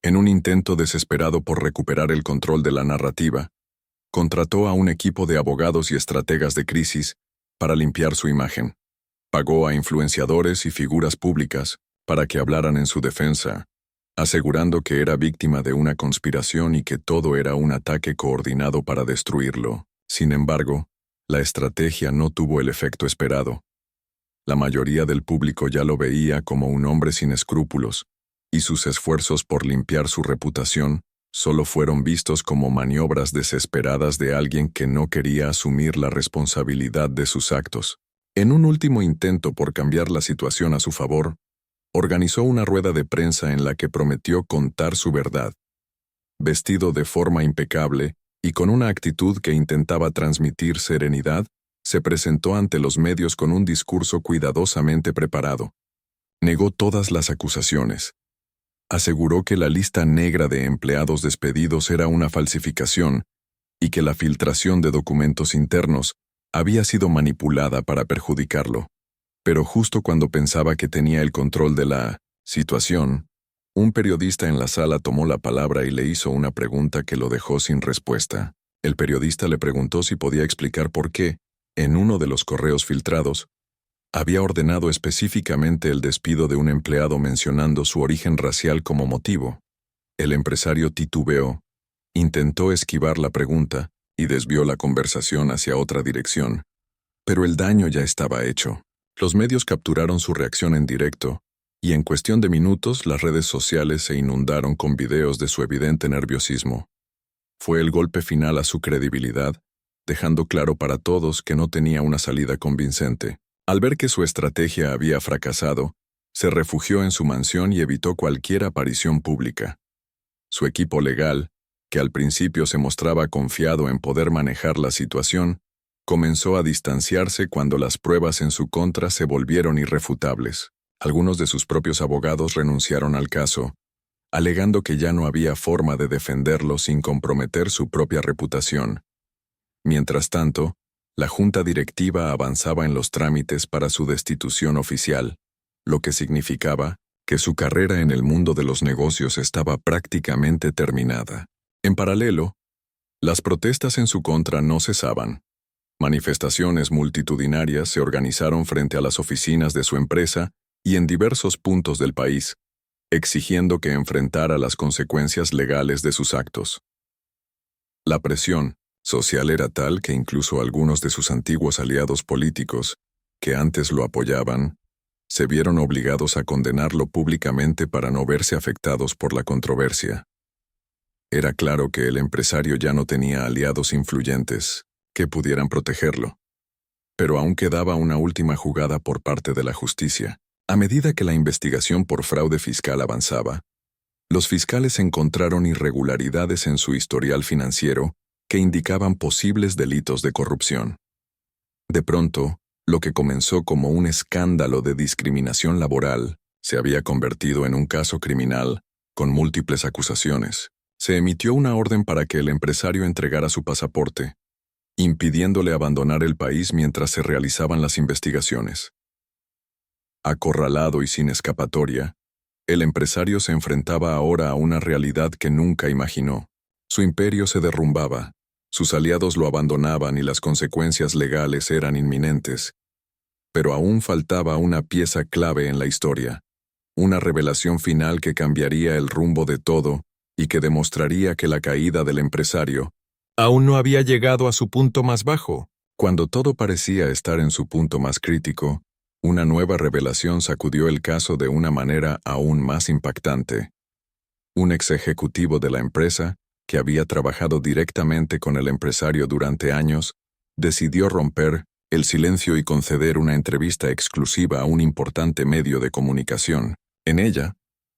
En un intento desesperado por recuperar el control de la narrativa, contrató a un equipo de abogados y estrategas de crisis para limpiar su imagen. Pagó a influenciadores y figuras públicas para que hablaran en su defensa, asegurando que era víctima de una conspiración y que todo era un ataque coordinado para destruirlo. Sin embargo, la estrategia no tuvo el efecto esperado. La mayoría del público ya lo veía como un hombre sin escrúpulos, y sus esfuerzos por limpiar su reputación solo fueron vistos como maniobras desesperadas de alguien que no quería asumir la responsabilidad de sus actos. En un último intento por cambiar la situación a su favor, organizó una rueda de prensa en la que prometió contar su verdad. Vestido de forma impecable y con una actitud que intentaba transmitir serenidad, se presentó ante los medios con un discurso cuidadosamente preparado. Negó todas las acusaciones. Aseguró que la lista negra de empleados despedidos era una falsificación y que la filtración de documentos internos había sido manipulada para perjudicarlo. Pero justo cuando pensaba que tenía el control de la situación, un periodista en la sala tomó la palabra y le hizo una pregunta que lo dejó sin respuesta. El periodista le preguntó si podía explicar por qué, en uno de los correos filtrados, había ordenado específicamente el despido de un empleado mencionando su origen racial como motivo. El empresario titubeó, intentó esquivar la pregunta y desvió la conversación hacia otra dirección. Pero el daño ya estaba hecho. Los medios capturaron su reacción en directo, y en cuestión de minutos las redes sociales se inundaron con videos de su evidente nerviosismo. Fue el golpe final a su credibilidad, dejando claro para todos que no tenía una salida convincente. Al ver que su estrategia había fracasado, Se refugió en su mansión y evitó cualquier aparición pública. Su equipo legal, que al principio se mostraba confiado en poder manejar la situación, comenzó a distanciarse cuando las pruebas en su contra se volvieron irrefutables. Algunos de sus propios abogados renunciaron al caso, alegando que ya no había forma de defenderlo sin comprometer su propia reputación. Mientras tanto, la junta directiva avanzaba en los trámites para su destitución oficial, lo que significaba que su carrera en el mundo de los negocios estaba prácticamente terminada. En paralelo, las protestas en su contra no cesaban. Manifestaciones multitudinarias se organizaron frente a las oficinas de su empresa y en diversos puntos del país, exigiendo que enfrentara las consecuencias legales de sus actos. La presión social era tal que incluso algunos de sus antiguos aliados políticos, que antes lo apoyaban, se vieron obligados a condenarlo públicamente para no verse afectados por la controversia. Era claro que el empresario ya no tenía aliados influyentes que pudieran protegerlo. Pero aún quedaba una última jugada por parte de la justicia. A medida que la investigación por fraude fiscal avanzaba, los fiscales encontraron irregularidades en su historial financiero que indicaban posibles delitos de corrupción. De pronto, lo que comenzó como un escándalo de discriminación laboral se había convertido en un caso criminal con múltiples acusaciones. Se emitió una orden para que el empresario entregara su pasaporte, impidiéndole abandonar el país mientras se realizaban las investigaciones. Acorralado y sin escapatoria, el empresario se enfrentaba ahora a una realidad que nunca imaginó. Su imperio se derrumbaba, sus aliados lo abandonaban y las consecuencias legales eran inminentes. Pero aún faltaba una pieza clave en la historia, una revelación final que cambiaría el rumbo de todo y que demostraría que la caída del empresario aún no había llegado a su punto más bajo. Cuando todo parecía estar en su punto más crítico, una nueva revelación sacudió el caso de una manera aún más impactante. Un ex ejecutivo de la empresa, que había trabajado directamente con el empresario durante años, decidió romper el silencio y conceder una entrevista exclusiva a un importante medio de comunicación. En ella,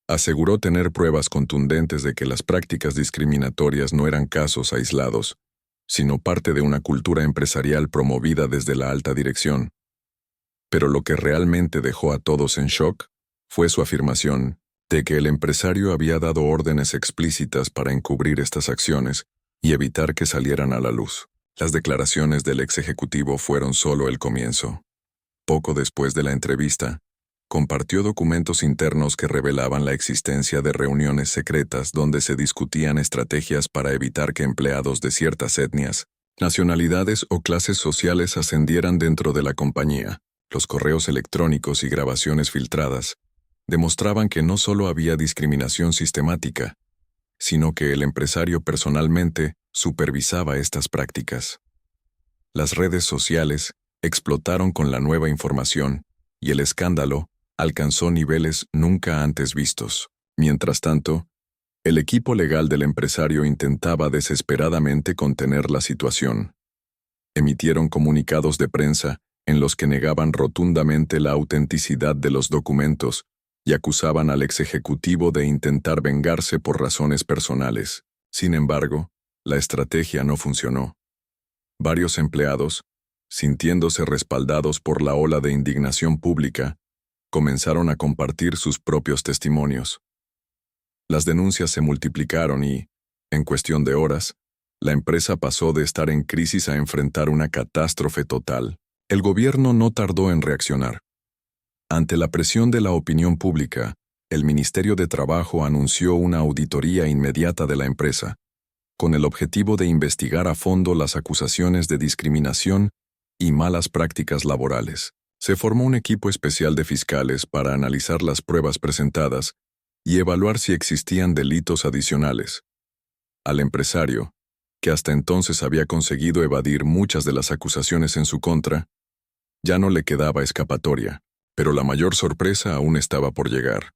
aseguró tener pruebas contundentes de que las prácticas discriminatorias no eran casos aislados, sino parte de una cultura empresarial promovida desde la alta dirección. Pero lo que realmente dejó a todos en shock fue su afirmación de que el empresario había dado órdenes explícitas para encubrir estas acciones y evitar que salieran a la luz. Las declaraciones del ex ejecutivo fueron solo el comienzo. Poco después de la entrevista, compartió documentos internos que revelaban la existencia de reuniones secretas donde se discutían estrategias para evitar que empleados de ciertas etnias, nacionalidades o clases sociales ascendieran dentro de la compañía. Los correos electrónicos y grabaciones filtradas demostraban que no solo había discriminación sistemática, sino que el empresario personalmente supervisaba estas prácticas. Las redes sociales explotaron con la nueva información y el escándalo alcanzó niveles nunca antes vistos. Mientras tanto, el equipo legal del empresario intentaba desesperadamente contener la situación. Emitieron comunicados de prensa en los que negaban rotundamente la autenticidad de los documentos y acusaban al ex ejecutivo de intentar vengarse por razones personales. Sin embargo, la estrategia no funcionó. Varios empleados, sintiéndose respaldados por la ola de indignación pública, comenzaron a compartir sus propios testimonios. Las denuncias se multiplicaron y, en cuestión de horas, la empresa pasó de estar en crisis a enfrentar una catástrofe total. El gobierno no tardó en reaccionar. Ante la presión de la opinión pública, el Ministerio de Trabajo anunció una auditoría inmediata de la empresa, con el objetivo de investigar a fondo las acusaciones de discriminación y malas prácticas laborales. Se formó un equipo especial de fiscales para analizar las pruebas presentadas y evaluar si existían delitos adicionales. Al empresario, que hasta entonces había conseguido evadir muchas de las acusaciones en su contra, ya no le quedaba escapatoria, pero la mayor sorpresa aún estaba por llegar.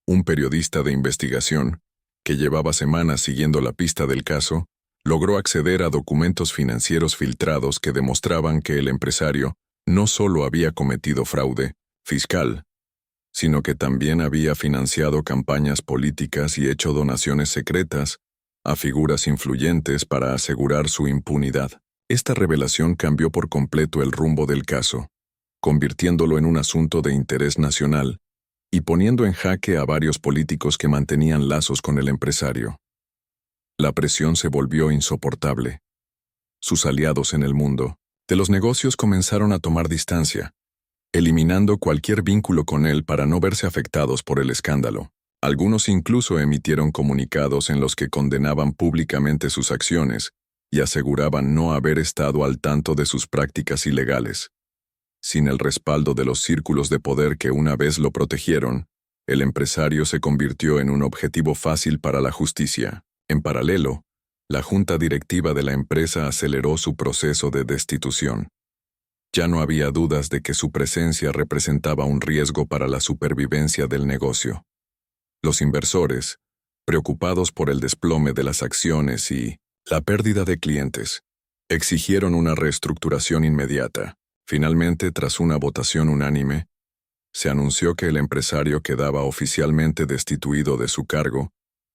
Un periodista de investigación, que llevaba semanas siguiendo la pista del caso, logró acceder a documentos financieros filtrados que demostraban que el empresario no solo había cometido fraude fiscal, sino que también había financiado campañas políticas y hecho donaciones secretas a figuras influyentes para asegurar su impunidad. Esta revelación cambió por completo el rumbo del caso, convirtiéndolo en un asunto de interés nacional y poniendo en jaque a varios políticos que mantenían lazos con el empresario. La presión se volvió insoportable. Sus aliados en el mundo de los negocios comenzaron a tomar distancia, eliminando cualquier vínculo con él para no verse afectados por el escándalo. Algunos incluso emitieron comunicados en los que condenaban públicamente sus acciones y aseguraban no haber estado al tanto de sus prácticas ilegales. Sin el respaldo de los círculos de poder que una vez lo protegieron, el empresario se convirtió en un objetivo fácil para la justicia. En paralelo, la junta directiva de la empresa aceleró su proceso de destitución. Ya no había dudas de que su presencia representaba un riesgo para la supervivencia del negocio. Los inversores, preocupados por el desplome de las acciones y la pérdida de clientes, exigieron una reestructuración inmediata. Finalmente, tras una votación unánime, se anunció que el empresario quedaba oficialmente destituido de su cargo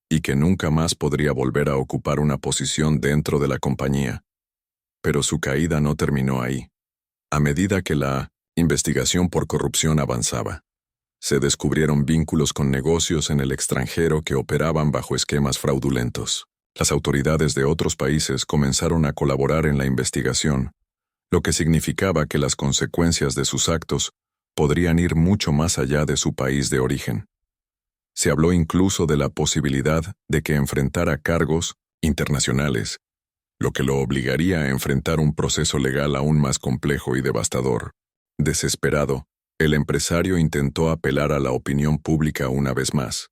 y que nunca más podría volver a ocupar una posición dentro de la compañía. Pero su caída no terminó ahí. A medida que la investigación por corrupción avanzaba, se descubrieron vínculos con negocios en el extranjero que operaban bajo esquemas fraudulentos. Las autoridades de otros países comenzaron a colaborar en la investigación, lo que significaba que las consecuencias de sus actos podrían ir mucho más allá de su país de origen. Se habló incluso de la posibilidad de que enfrentara cargos internacionales, lo que lo obligaría a enfrentar un proceso legal aún más complejo y devastador. Desesperado, el empresario intentó apelar a la opinión pública una vez más.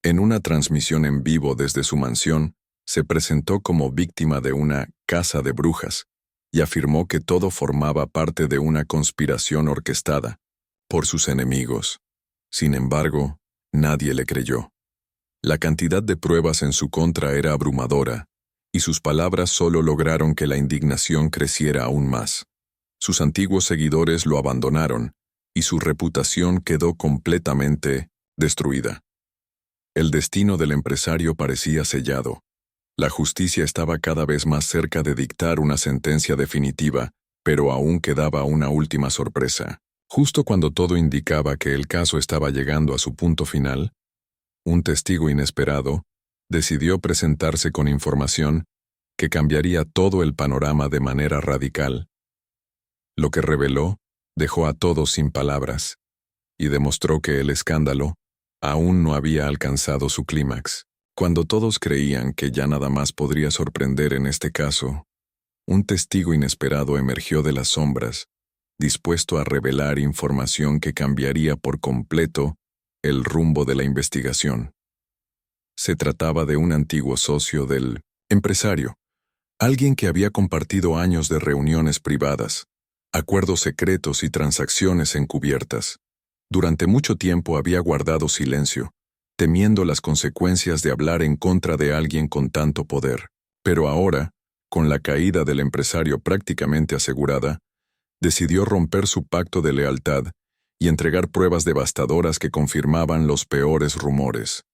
En una transmisión en vivo desde su mansión, se presentó como víctima de una caza de brujas y afirmó que todo formaba parte de una conspiración orquestada por sus enemigos. Sin embargo, nadie le creyó. La cantidad de pruebas en su contra era abrumadora, y sus palabras solo lograron que la indignación creciera aún más. Sus antiguos seguidores lo abandonaron, y su reputación quedó completamente destruida. El destino del empresario parecía sellado. La justicia estaba cada vez más cerca de dictar una sentencia definitiva, pero aún quedaba una última sorpresa. Justo cuando todo indicaba que el caso estaba llegando a su punto final, un testigo inesperado decidió presentarse con información que cambiaría todo el panorama de manera radical. Lo que reveló dejó a todos sin palabras y demostró que el escándalo aún no había alcanzado su clímax. Cuando todos creían que ya nada más podría sorprender en este caso, un testigo inesperado emergió de las sombras, dispuesto a revelar información que cambiaría por completo el rumbo de la investigación. Se trataba de un antiguo socio del empresario, alguien que había compartido años de reuniones privadas, acuerdos secretos y transacciones encubiertas. Durante mucho tiempo había guardado silencio, temiendo las consecuencias de hablar en contra de alguien con tanto poder. Pero ahora, con la caída del empresario prácticamente asegurada, decidió romper su pacto de lealtad y entregar pruebas devastadoras que confirmaban los peores rumores.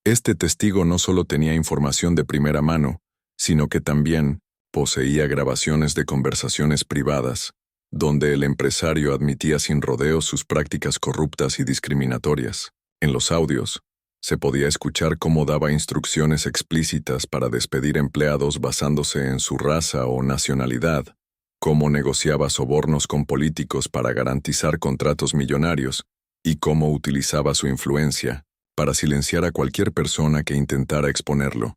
Este testigo no solo tenía información de primera mano, sino que también poseía grabaciones de conversaciones privadas, donde el empresario admitía sin rodeos sus prácticas corruptas y discriminatorias. En los audios, se podía escuchar cómo daba instrucciones explícitas para despedir empleados basándose en su raza o nacionalidad, cómo negociaba sobornos con políticos para garantizar contratos millonarios, y cómo utilizaba su influencia para silenciar a cualquier persona que intentara exponerlo.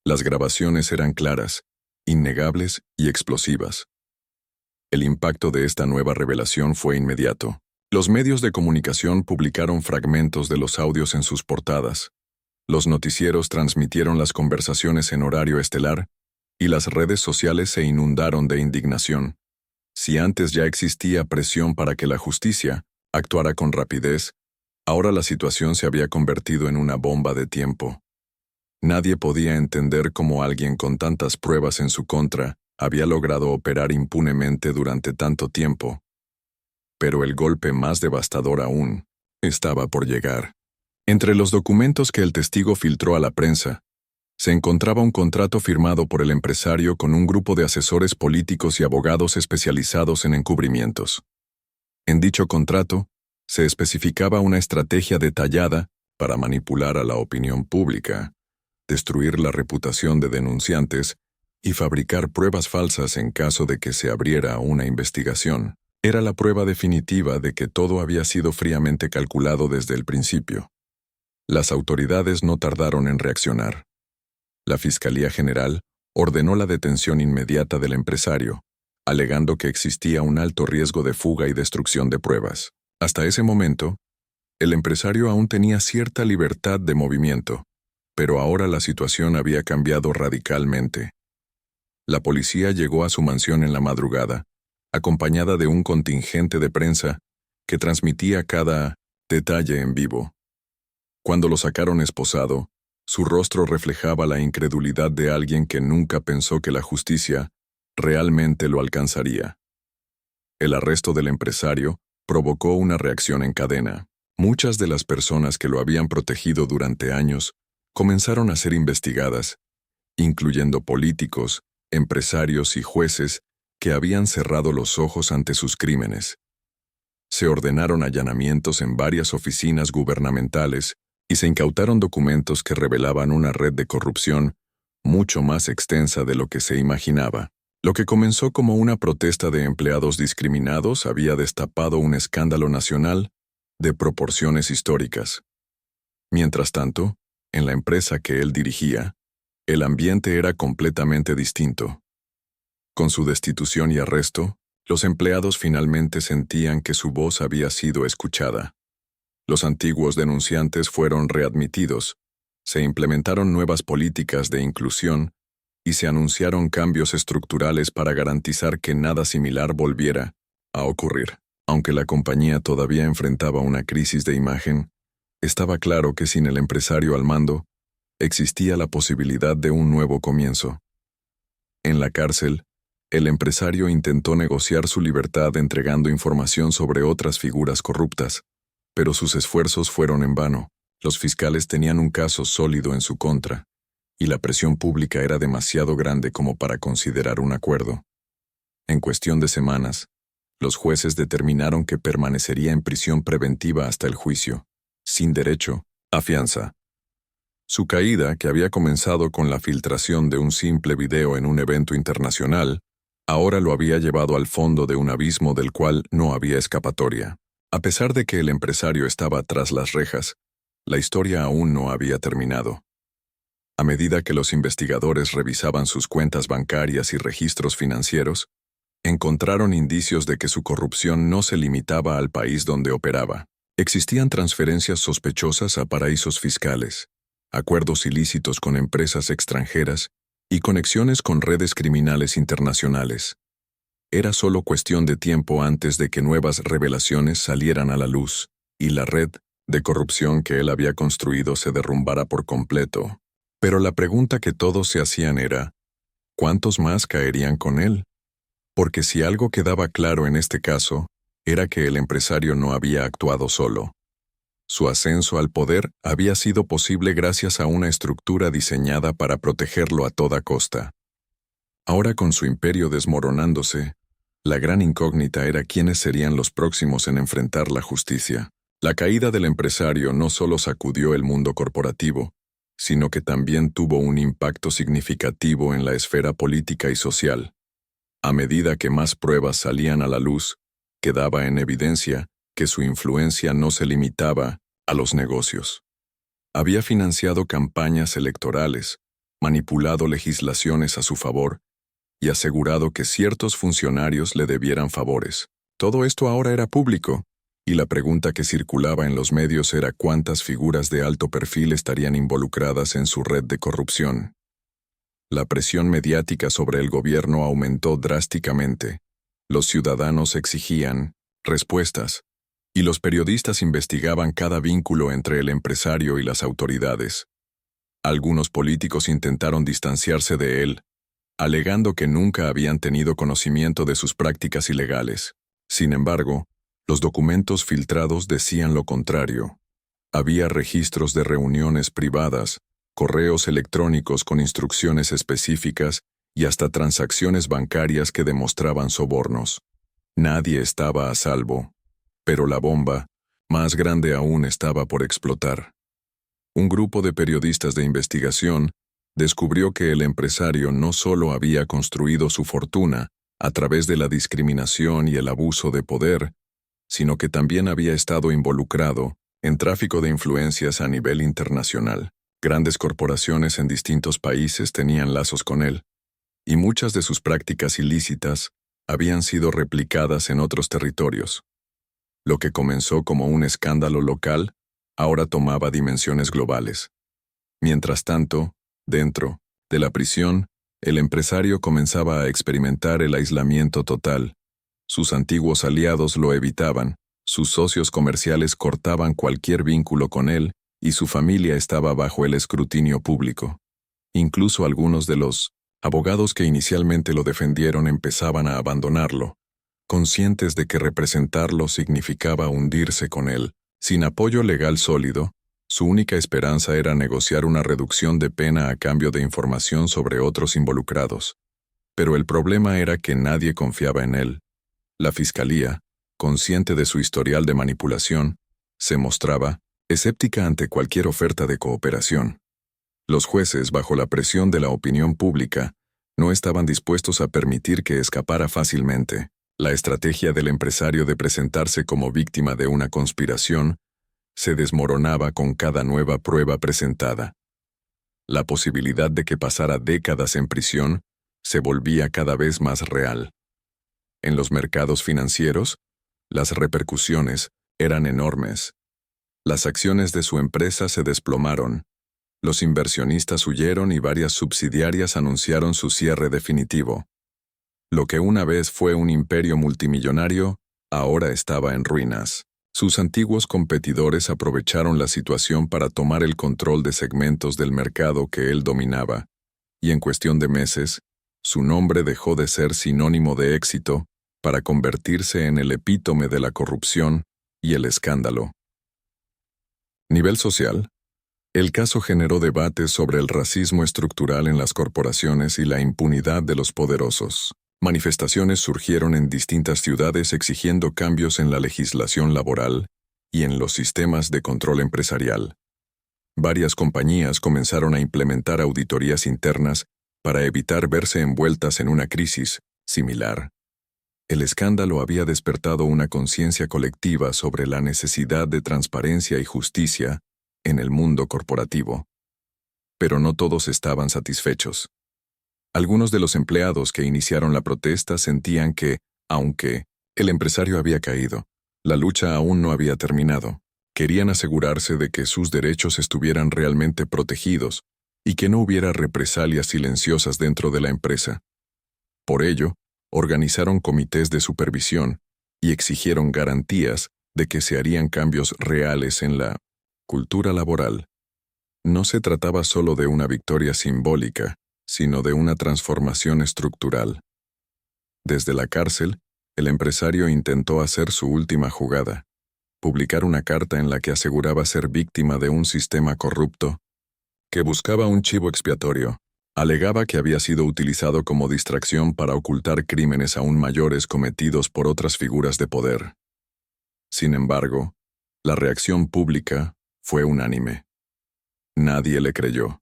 Las grabaciones eran claras, innegables y explosivas. El impacto de esta nueva revelación fue inmediato. Los medios de comunicación publicaron fragmentos de los audios en sus portadas. Los noticieros transmitieron las conversaciones en horario estelar, y las redes sociales se inundaron de indignación. Si antes ya existía presión para que la justicia actuara con rapidez, ahora la situación se había convertido en una bomba de tiempo. Nadie podía entender cómo alguien con tantas pruebas en su contra había logrado operar impunemente durante tanto tiempo. Pero el golpe más devastador aún estaba por llegar. Entre los documentos que el testigo filtró a la prensa, se encontraba un contrato firmado por el empresario con un grupo de asesores políticos y abogados especializados en encubrimientos. En dicho contrato, se especificaba una estrategia detallada para manipular a la opinión pública, destruir la reputación de denunciantes y fabricar pruebas falsas en caso de que se abriera una investigación. Era la prueba definitiva de que todo había sido fríamente calculado desde el principio. Las autoridades no tardaron en reaccionar. La Fiscalía General ordenó la detención inmediata del empresario, alegando que existía un alto riesgo de fuga y destrucción de pruebas. Hasta ese momento, el empresario aún tenía cierta libertad de movimiento, pero ahora la situación había cambiado radicalmente. La policía llegó a su mansión en la madrugada, acompañada de un contingente de prensa que transmitía cada detalle en vivo. Cuando lo sacaron esposado, su rostro reflejaba la incredulidad de alguien que nunca pensó que la justicia realmente lo alcanzaría. El arresto del empresario provocó una reacción en cadena. Muchas de las personas que lo habían protegido durante años comenzaron a ser investigadas, incluyendo políticos, empresarios y jueces que habían cerrado los ojos ante sus crímenes. Se ordenaron allanamientos en varias oficinas gubernamentales y se incautaron documentos que revelaban una red de corrupción mucho más extensa de lo que se imaginaba. Lo que comenzó como una protesta de empleados discriminados había destapado un escándalo nacional de proporciones históricas. Mientras tanto, en la empresa que él dirigía, el ambiente era completamente distinto. Con su destitución y arresto, los empleados finalmente sentían que su voz había sido escuchada. Los antiguos denunciantes fueron readmitidos, se implementaron nuevas políticas de inclusión y se anunciaron cambios estructurales para garantizar que nada similar volviera a ocurrir. Aunque la compañía todavía enfrentaba una crisis de imagen, estaba claro que sin el empresario al mando, existía la posibilidad de un nuevo comienzo. En la cárcel, el empresario intentó negociar su libertad entregando información sobre otras figuras corruptas, pero sus esfuerzos fueron en vano. Los fiscales tenían un caso sólido en su contra, y la presión pública era demasiado grande como para considerar un acuerdo. En cuestión de semanas, los jueces determinaron que permanecería en prisión preventiva hasta el juicio, sin derecho a fianza. Su caída, que había comenzado con la filtración de un simple video en un evento internacional, ahora lo había llevado al fondo de un abismo del cual no había escapatoria. A pesar de que el empresario estaba tras las rejas, la historia aún no había terminado. A medida que los investigadores revisaban sus cuentas bancarias y registros financieros, encontraron indicios de que su corrupción no se limitaba al país donde operaba. Existían transferencias sospechosas a paraísos fiscales, acuerdos ilícitos con empresas extranjeras y conexiones con redes criminales internacionales. Era solo cuestión de tiempo antes de que nuevas revelaciones salieran a la luz, y la red de corrupción que él había construido se derrumbara por completo. Pero la pregunta que todos se hacían era, ¿cuántos más caerían con él? Porque si algo quedaba claro en este caso, era que el empresario no había actuado solo. Su ascenso al poder había sido posible gracias a una estructura diseñada para protegerlo a toda costa. Ahora, con su imperio desmoronándose, la gran incógnita era quiénes serían los próximos en enfrentar la justicia. La caída del empresario no solo sacudió el mundo corporativo, sino que también tuvo un impacto significativo en la esfera política y social. A medida que más pruebas salían a la luz, quedaba en evidencia que su influencia no se limitaba a los negocios. Había financiado campañas electorales, manipulado legislaciones a su favor y asegurado que ciertos funcionarios le debieran favores. Todo esto ahora era público, y la pregunta que circulaba en los medios era cuántas figuras de alto perfil estarían involucradas en su red de corrupción. La presión mediática sobre el gobierno aumentó drásticamente. Los ciudadanos exigían respuestas, y los periodistas investigaban cada vínculo entre el empresario y las autoridades. Algunos políticos intentaron distanciarse de él, alegando que nunca habían tenido conocimiento de sus prácticas ilegales. Sin embargo, Los documentos filtrados decían lo contrario. Había registros de reuniones privadas, correos electrónicos con instrucciones específicas y hasta transacciones bancarias que demostraban sobornos. Nadie estaba a salvo. Pero la bomba, más grande aún, estaba por explotar. Un grupo de periodistas de investigación descubrió que el empresario no solo había construido su fortuna a través de la discriminación y el abuso de poder, sino que también había estado involucrado en tráfico de influencias a nivel internacional. Grandes corporaciones en distintos países tenían lazos con él, y muchas de sus prácticas ilícitas habían sido replicadas en otros territorios. Lo que comenzó como un escándalo local, ahora tomaba dimensiones globales. Mientras tanto, dentro de la prisión, el empresario comenzaba a experimentar el aislamiento total. Sus antiguos aliados lo evitaban, sus socios comerciales cortaban cualquier vínculo con él, y su familia estaba bajo el escrutinio público. Incluso algunos de los abogados que inicialmente lo defendieron empezaban a abandonarlo, conscientes de que representarlo significaba hundirse con él. Sin apoyo legal sólido, su única esperanza era negociar una reducción de pena a cambio de información sobre otros involucrados. Pero el problema era que nadie confiaba en él. La fiscalía, consciente de su historial de manipulación, se mostraba escéptica ante cualquier oferta de cooperación. Los jueces, bajo la presión de la opinión pública, no estaban dispuestos a permitir que escapara fácilmente. La estrategia del empresario de presentarse como víctima de una conspiración se desmoronaba con cada nueva prueba presentada. La posibilidad de que pasara décadas en prisión se volvía cada vez más real. En los mercados financieros, las repercusiones eran enormes. Las acciones de su empresa se desplomaron. Los inversionistas huyeron y varias subsidiarias anunciaron su cierre definitivo. Lo que una vez fue un imperio multimillonario, ahora estaba en ruinas. Sus antiguos competidores aprovecharon la situación para tomar el control de segmentos del mercado que él dominaba, y en cuestión de meses, su nombre dejó de ser sinónimo de éxito para convertirse en el epítome de la corrupción y el escándalo. Nivel social. El caso generó debates sobre el racismo estructural en las corporaciones y la impunidad de los poderosos. Manifestaciones surgieron en distintas ciudades exigiendo cambios en la legislación laboral y en los sistemas de control empresarial. Varias compañías comenzaron a implementar auditorías internas para evitar verse envueltas en una crisis similar. El escándalo había despertado una conciencia colectiva sobre la necesidad de transparencia y justicia en el mundo corporativo. Pero no todos estaban satisfechos. Algunos de los empleados que iniciaron la protesta sentían que, aunque el empresario había caído, la lucha aún no había terminado. Querían asegurarse de que sus derechos estuvieran realmente protegidos y que no hubiera represalias silenciosas dentro de la empresa. Por ello, organizaron comités de supervisión y exigieron garantías de que se harían cambios reales en la cultura laboral. No se trataba solo de una victoria simbólica, sino de una transformación estructural. Desde la cárcel, el empresario intentó hacer su última jugada, publicar una carta en la que aseguraba ser víctima de un sistema corrupto que buscaba un chivo expiatorio. Alegaba que había sido utilizado como distracción para ocultar crímenes aún mayores cometidos por otras figuras de poder. Sin embargo, la reacción pública fue unánime. Nadie le creyó.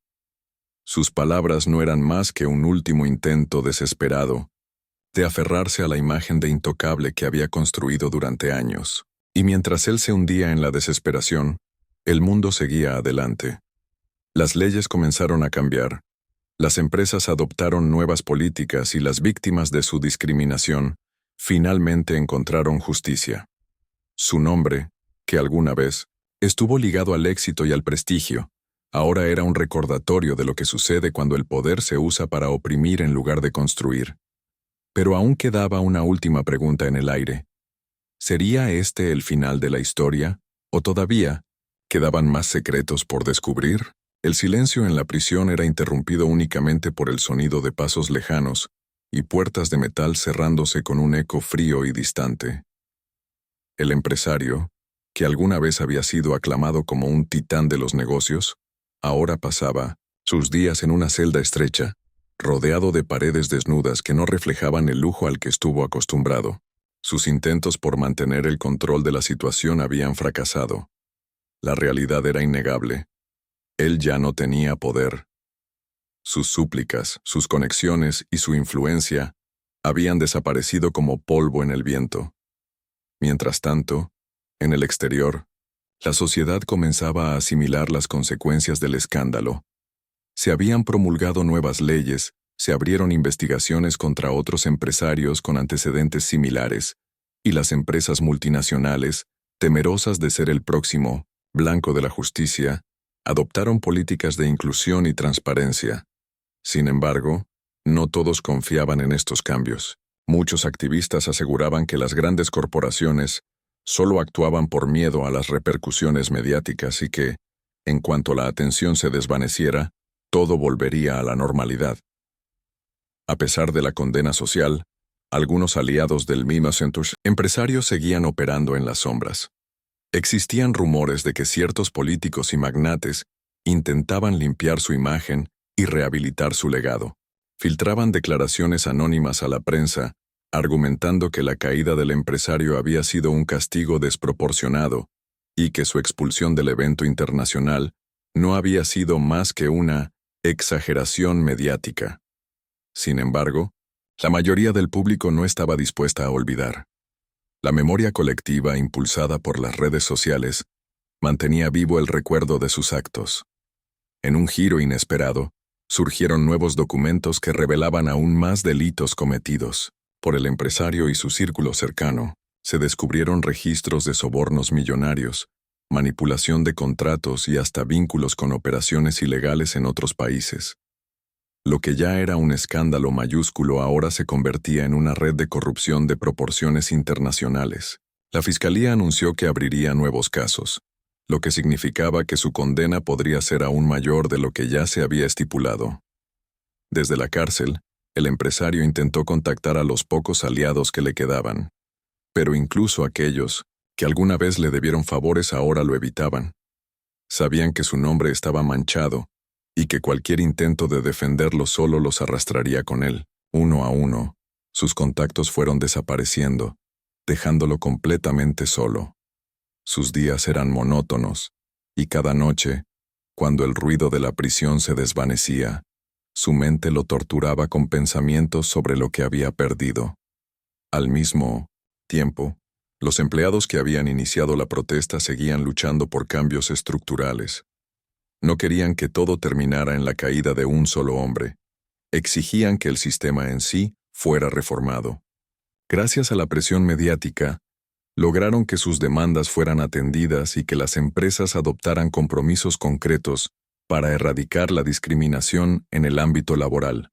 Sus palabras no eran más que un último intento desesperado de aferrarse a la imagen de intocable que había construido durante años. Y mientras él se hundía en la desesperación, el mundo seguía adelante. Las leyes comenzaron a cambiar. Las empresas adoptaron nuevas políticas y las víctimas de su discriminación finalmente encontraron justicia. Su nombre, que alguna vez estuvo ligado al éxito y al prestigio, ahora era un recordatorio de lo que sucede cuando el poder se usa para oprimir en lugar de construir. Pero aún quedaba una última pregunta en el aire. ¿Sería este el final de la historia? ¿O todavía quedaban más secretos por descubrir? El silencio en la prisión era interrumpido únicamente por el sonido de pasos lejanos y puertas de metal cerrándose con un eco frío y distante. El empresario, que alguna vez había sido aclamado como un titán de los negocios, ahora pasaba sus días en una celda estrecha, rodeado de paredes desnudas que no reflejaban el lujo al que estuvo acostumbrado. Sus intentos por mantener el control de la situación habían fracasado. La realidad era innegable. Él ya no tenía poder. Sus súplicas, sus conexiones y su influencia habían desaparecido como polvo en el viento. Mientras tanto, en el exterior, la sociedad comenzaba a asimilar las consecuencias del escándalo. Se habían promulgado nuevas leyes, se abrieron investigaciones contra otros empresarios con antecedentes similares, y las empresas multinacionales, temerosas de ser el próximo blanco de la justicia, adoptaron políticas de inclusión y transparencia. Sin embargo, no todos confiaban en estos cambios. Muchos activistas aseguraban que las grandes corporaciones solo actuaban por miedo a las repercusiones mediáticas y que, en cuanto la atención se desvaneciera, todo volvería a la normalidad. A pesar de la condena social, algunos aliados del Mima Centers empresarios seguían operando en las sombras. Existían rumores de que ciertos políticos y magnates intentaban limpiar su imagen y rehabilitar su legado. Filtraban declaraciones anónimas a la prensa, argumentando que la caída del empresario había sido un castigo desproporcionado y que su expulsión del evento internacional no había sido más que una exageración mediática. Sin embargo, la mayoría del público no estaba dispuesta a olvidar. La memoria colectiva, impulsada por las redes sociales, mantenía vivo el recuerdo de sus actos. En un giro inesperado, surgieron nuevos documentos que revelaban aún más delitos cometidos por el empresario y su círculo cercano. Se descubrieron registros de sobornos millonarios, manipulación de contratos y hasta vínculos con operaciones ilegales en otros países. Lo que ya era un escándalo mayúsculo ahora se convertía en una red de corrupción de proporciones internacionales. La fiscalía anunció que abriría nuevos casos, lo que significaba que su condena podría ser aún mayor de lo que ya se había estipulado. Desde la cárcel, el empresario intentó contactar a los pocos aliados que le quedaban, pero incluso aquellos que alguna vez le debieron favores ahora lo evitaban. Sabían que su nombre estaba manchado y que cualquier intento de defenderlo solo los arrastraría con él. Uno a uno, sus contactos fueron desapareciendo, dejándolo completamente solo. Sus días eran monótonos, y cada noche, cuando el ruido de la prisión se desvanecía, su mente lo torturaba con pensamientos sobre lo que había perdido. Al mismo tiempo, los empleados que habían iniciado la protesta seguían luchando por cambios estructurales. No querían que todo terminara en la caída de un solo hombre. Exigían que el sistema en sí fuera reformado. Gracias a la presión mediática, lograron que sus demandas fueran atendidas y que las empresas adoptaran compromisos concretos para erradicar la discriminación en el ámbito laboral.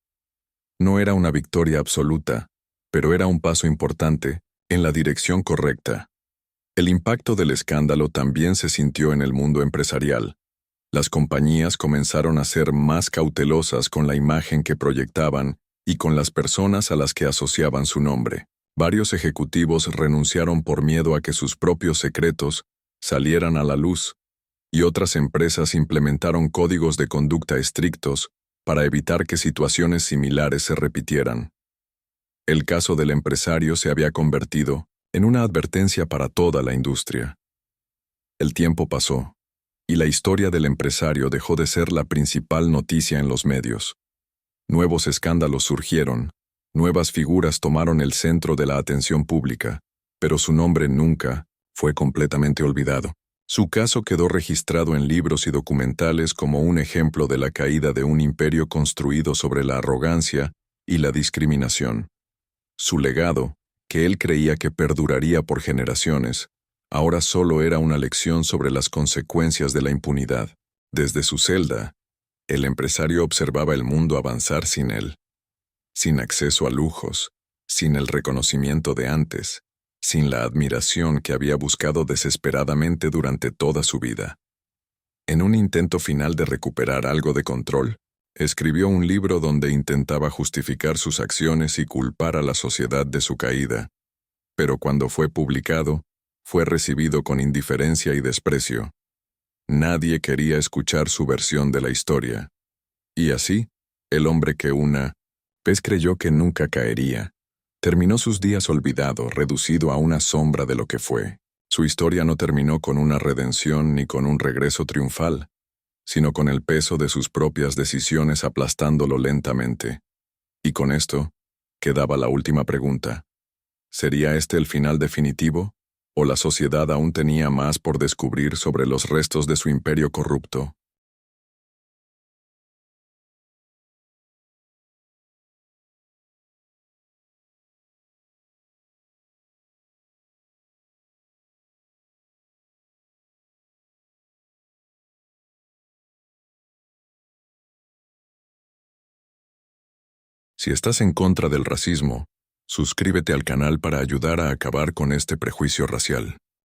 No era una victoria absoluta, pero era un paso importante en la dirección correcta. El impacto del escándalo también se sintió en el mundo empresarial. Las compañías comenzaron a ser más cautelosas con la imagen que proyectaban y con las personas a las que asociaban su nombre. Varios ejecutivos renunciaron por miedo a que sus propios secretos salieran a la luz, y otras empresas implementaron códigos de conducta estrictos para evitar que situaciones similares se repitieran. El caso del empresario se había convertido en una advertencia para toda la industria. El tiempo pasó, y la historia del empresario dejó de ser la principal noticia en los medios. Nuevos escándalos surgieron, nuevas figuras tomaron el centro de la atención pública, pero su nombre nunca fue completamente olvidado. Su caso quedó registrado en libros y documentales como un ejemplo de la caída de un imperio construido sobre la arrogancia y la discriminación. Su legado, que él creía que perduraría por generaciones, ahora solo era una lección sobre las consecuencias de la impunidad. Desde su celda, el empresario observaba el mundo avanzar sin él, sin acceso a lujos, sin el reconocimiento de antes, sin la admiración que había buscado desesperadamente durante toda su vida. En un intento final de recuperar algo de control, escribió un libro donde intentaba justificar sus acciones y culpar a la sociedad de su caída, pero cuando fue publicado, fue recibido con indiferencia y desprecio. Nadie quería escuchar su versión de la historia. Y así, el hombre que una vez creyó que nunca caería, terminó sus días olvidado, reducido a una sombra de lo que fue. Su historia no terminó con una redención ni con un regreso triunfal, sino con el peso de sus propias decisiones aplastándolo lentamente. Y con esto, quedaba la última pregunta. ¿Sería este el final definitivo? ¿O la sociedad aún tenía más por descubrir sobre los restos de su imperio corrupto? Si estás en contra del racismo, suscríbete al canal para ayudar a acabar con este prejuicio racial.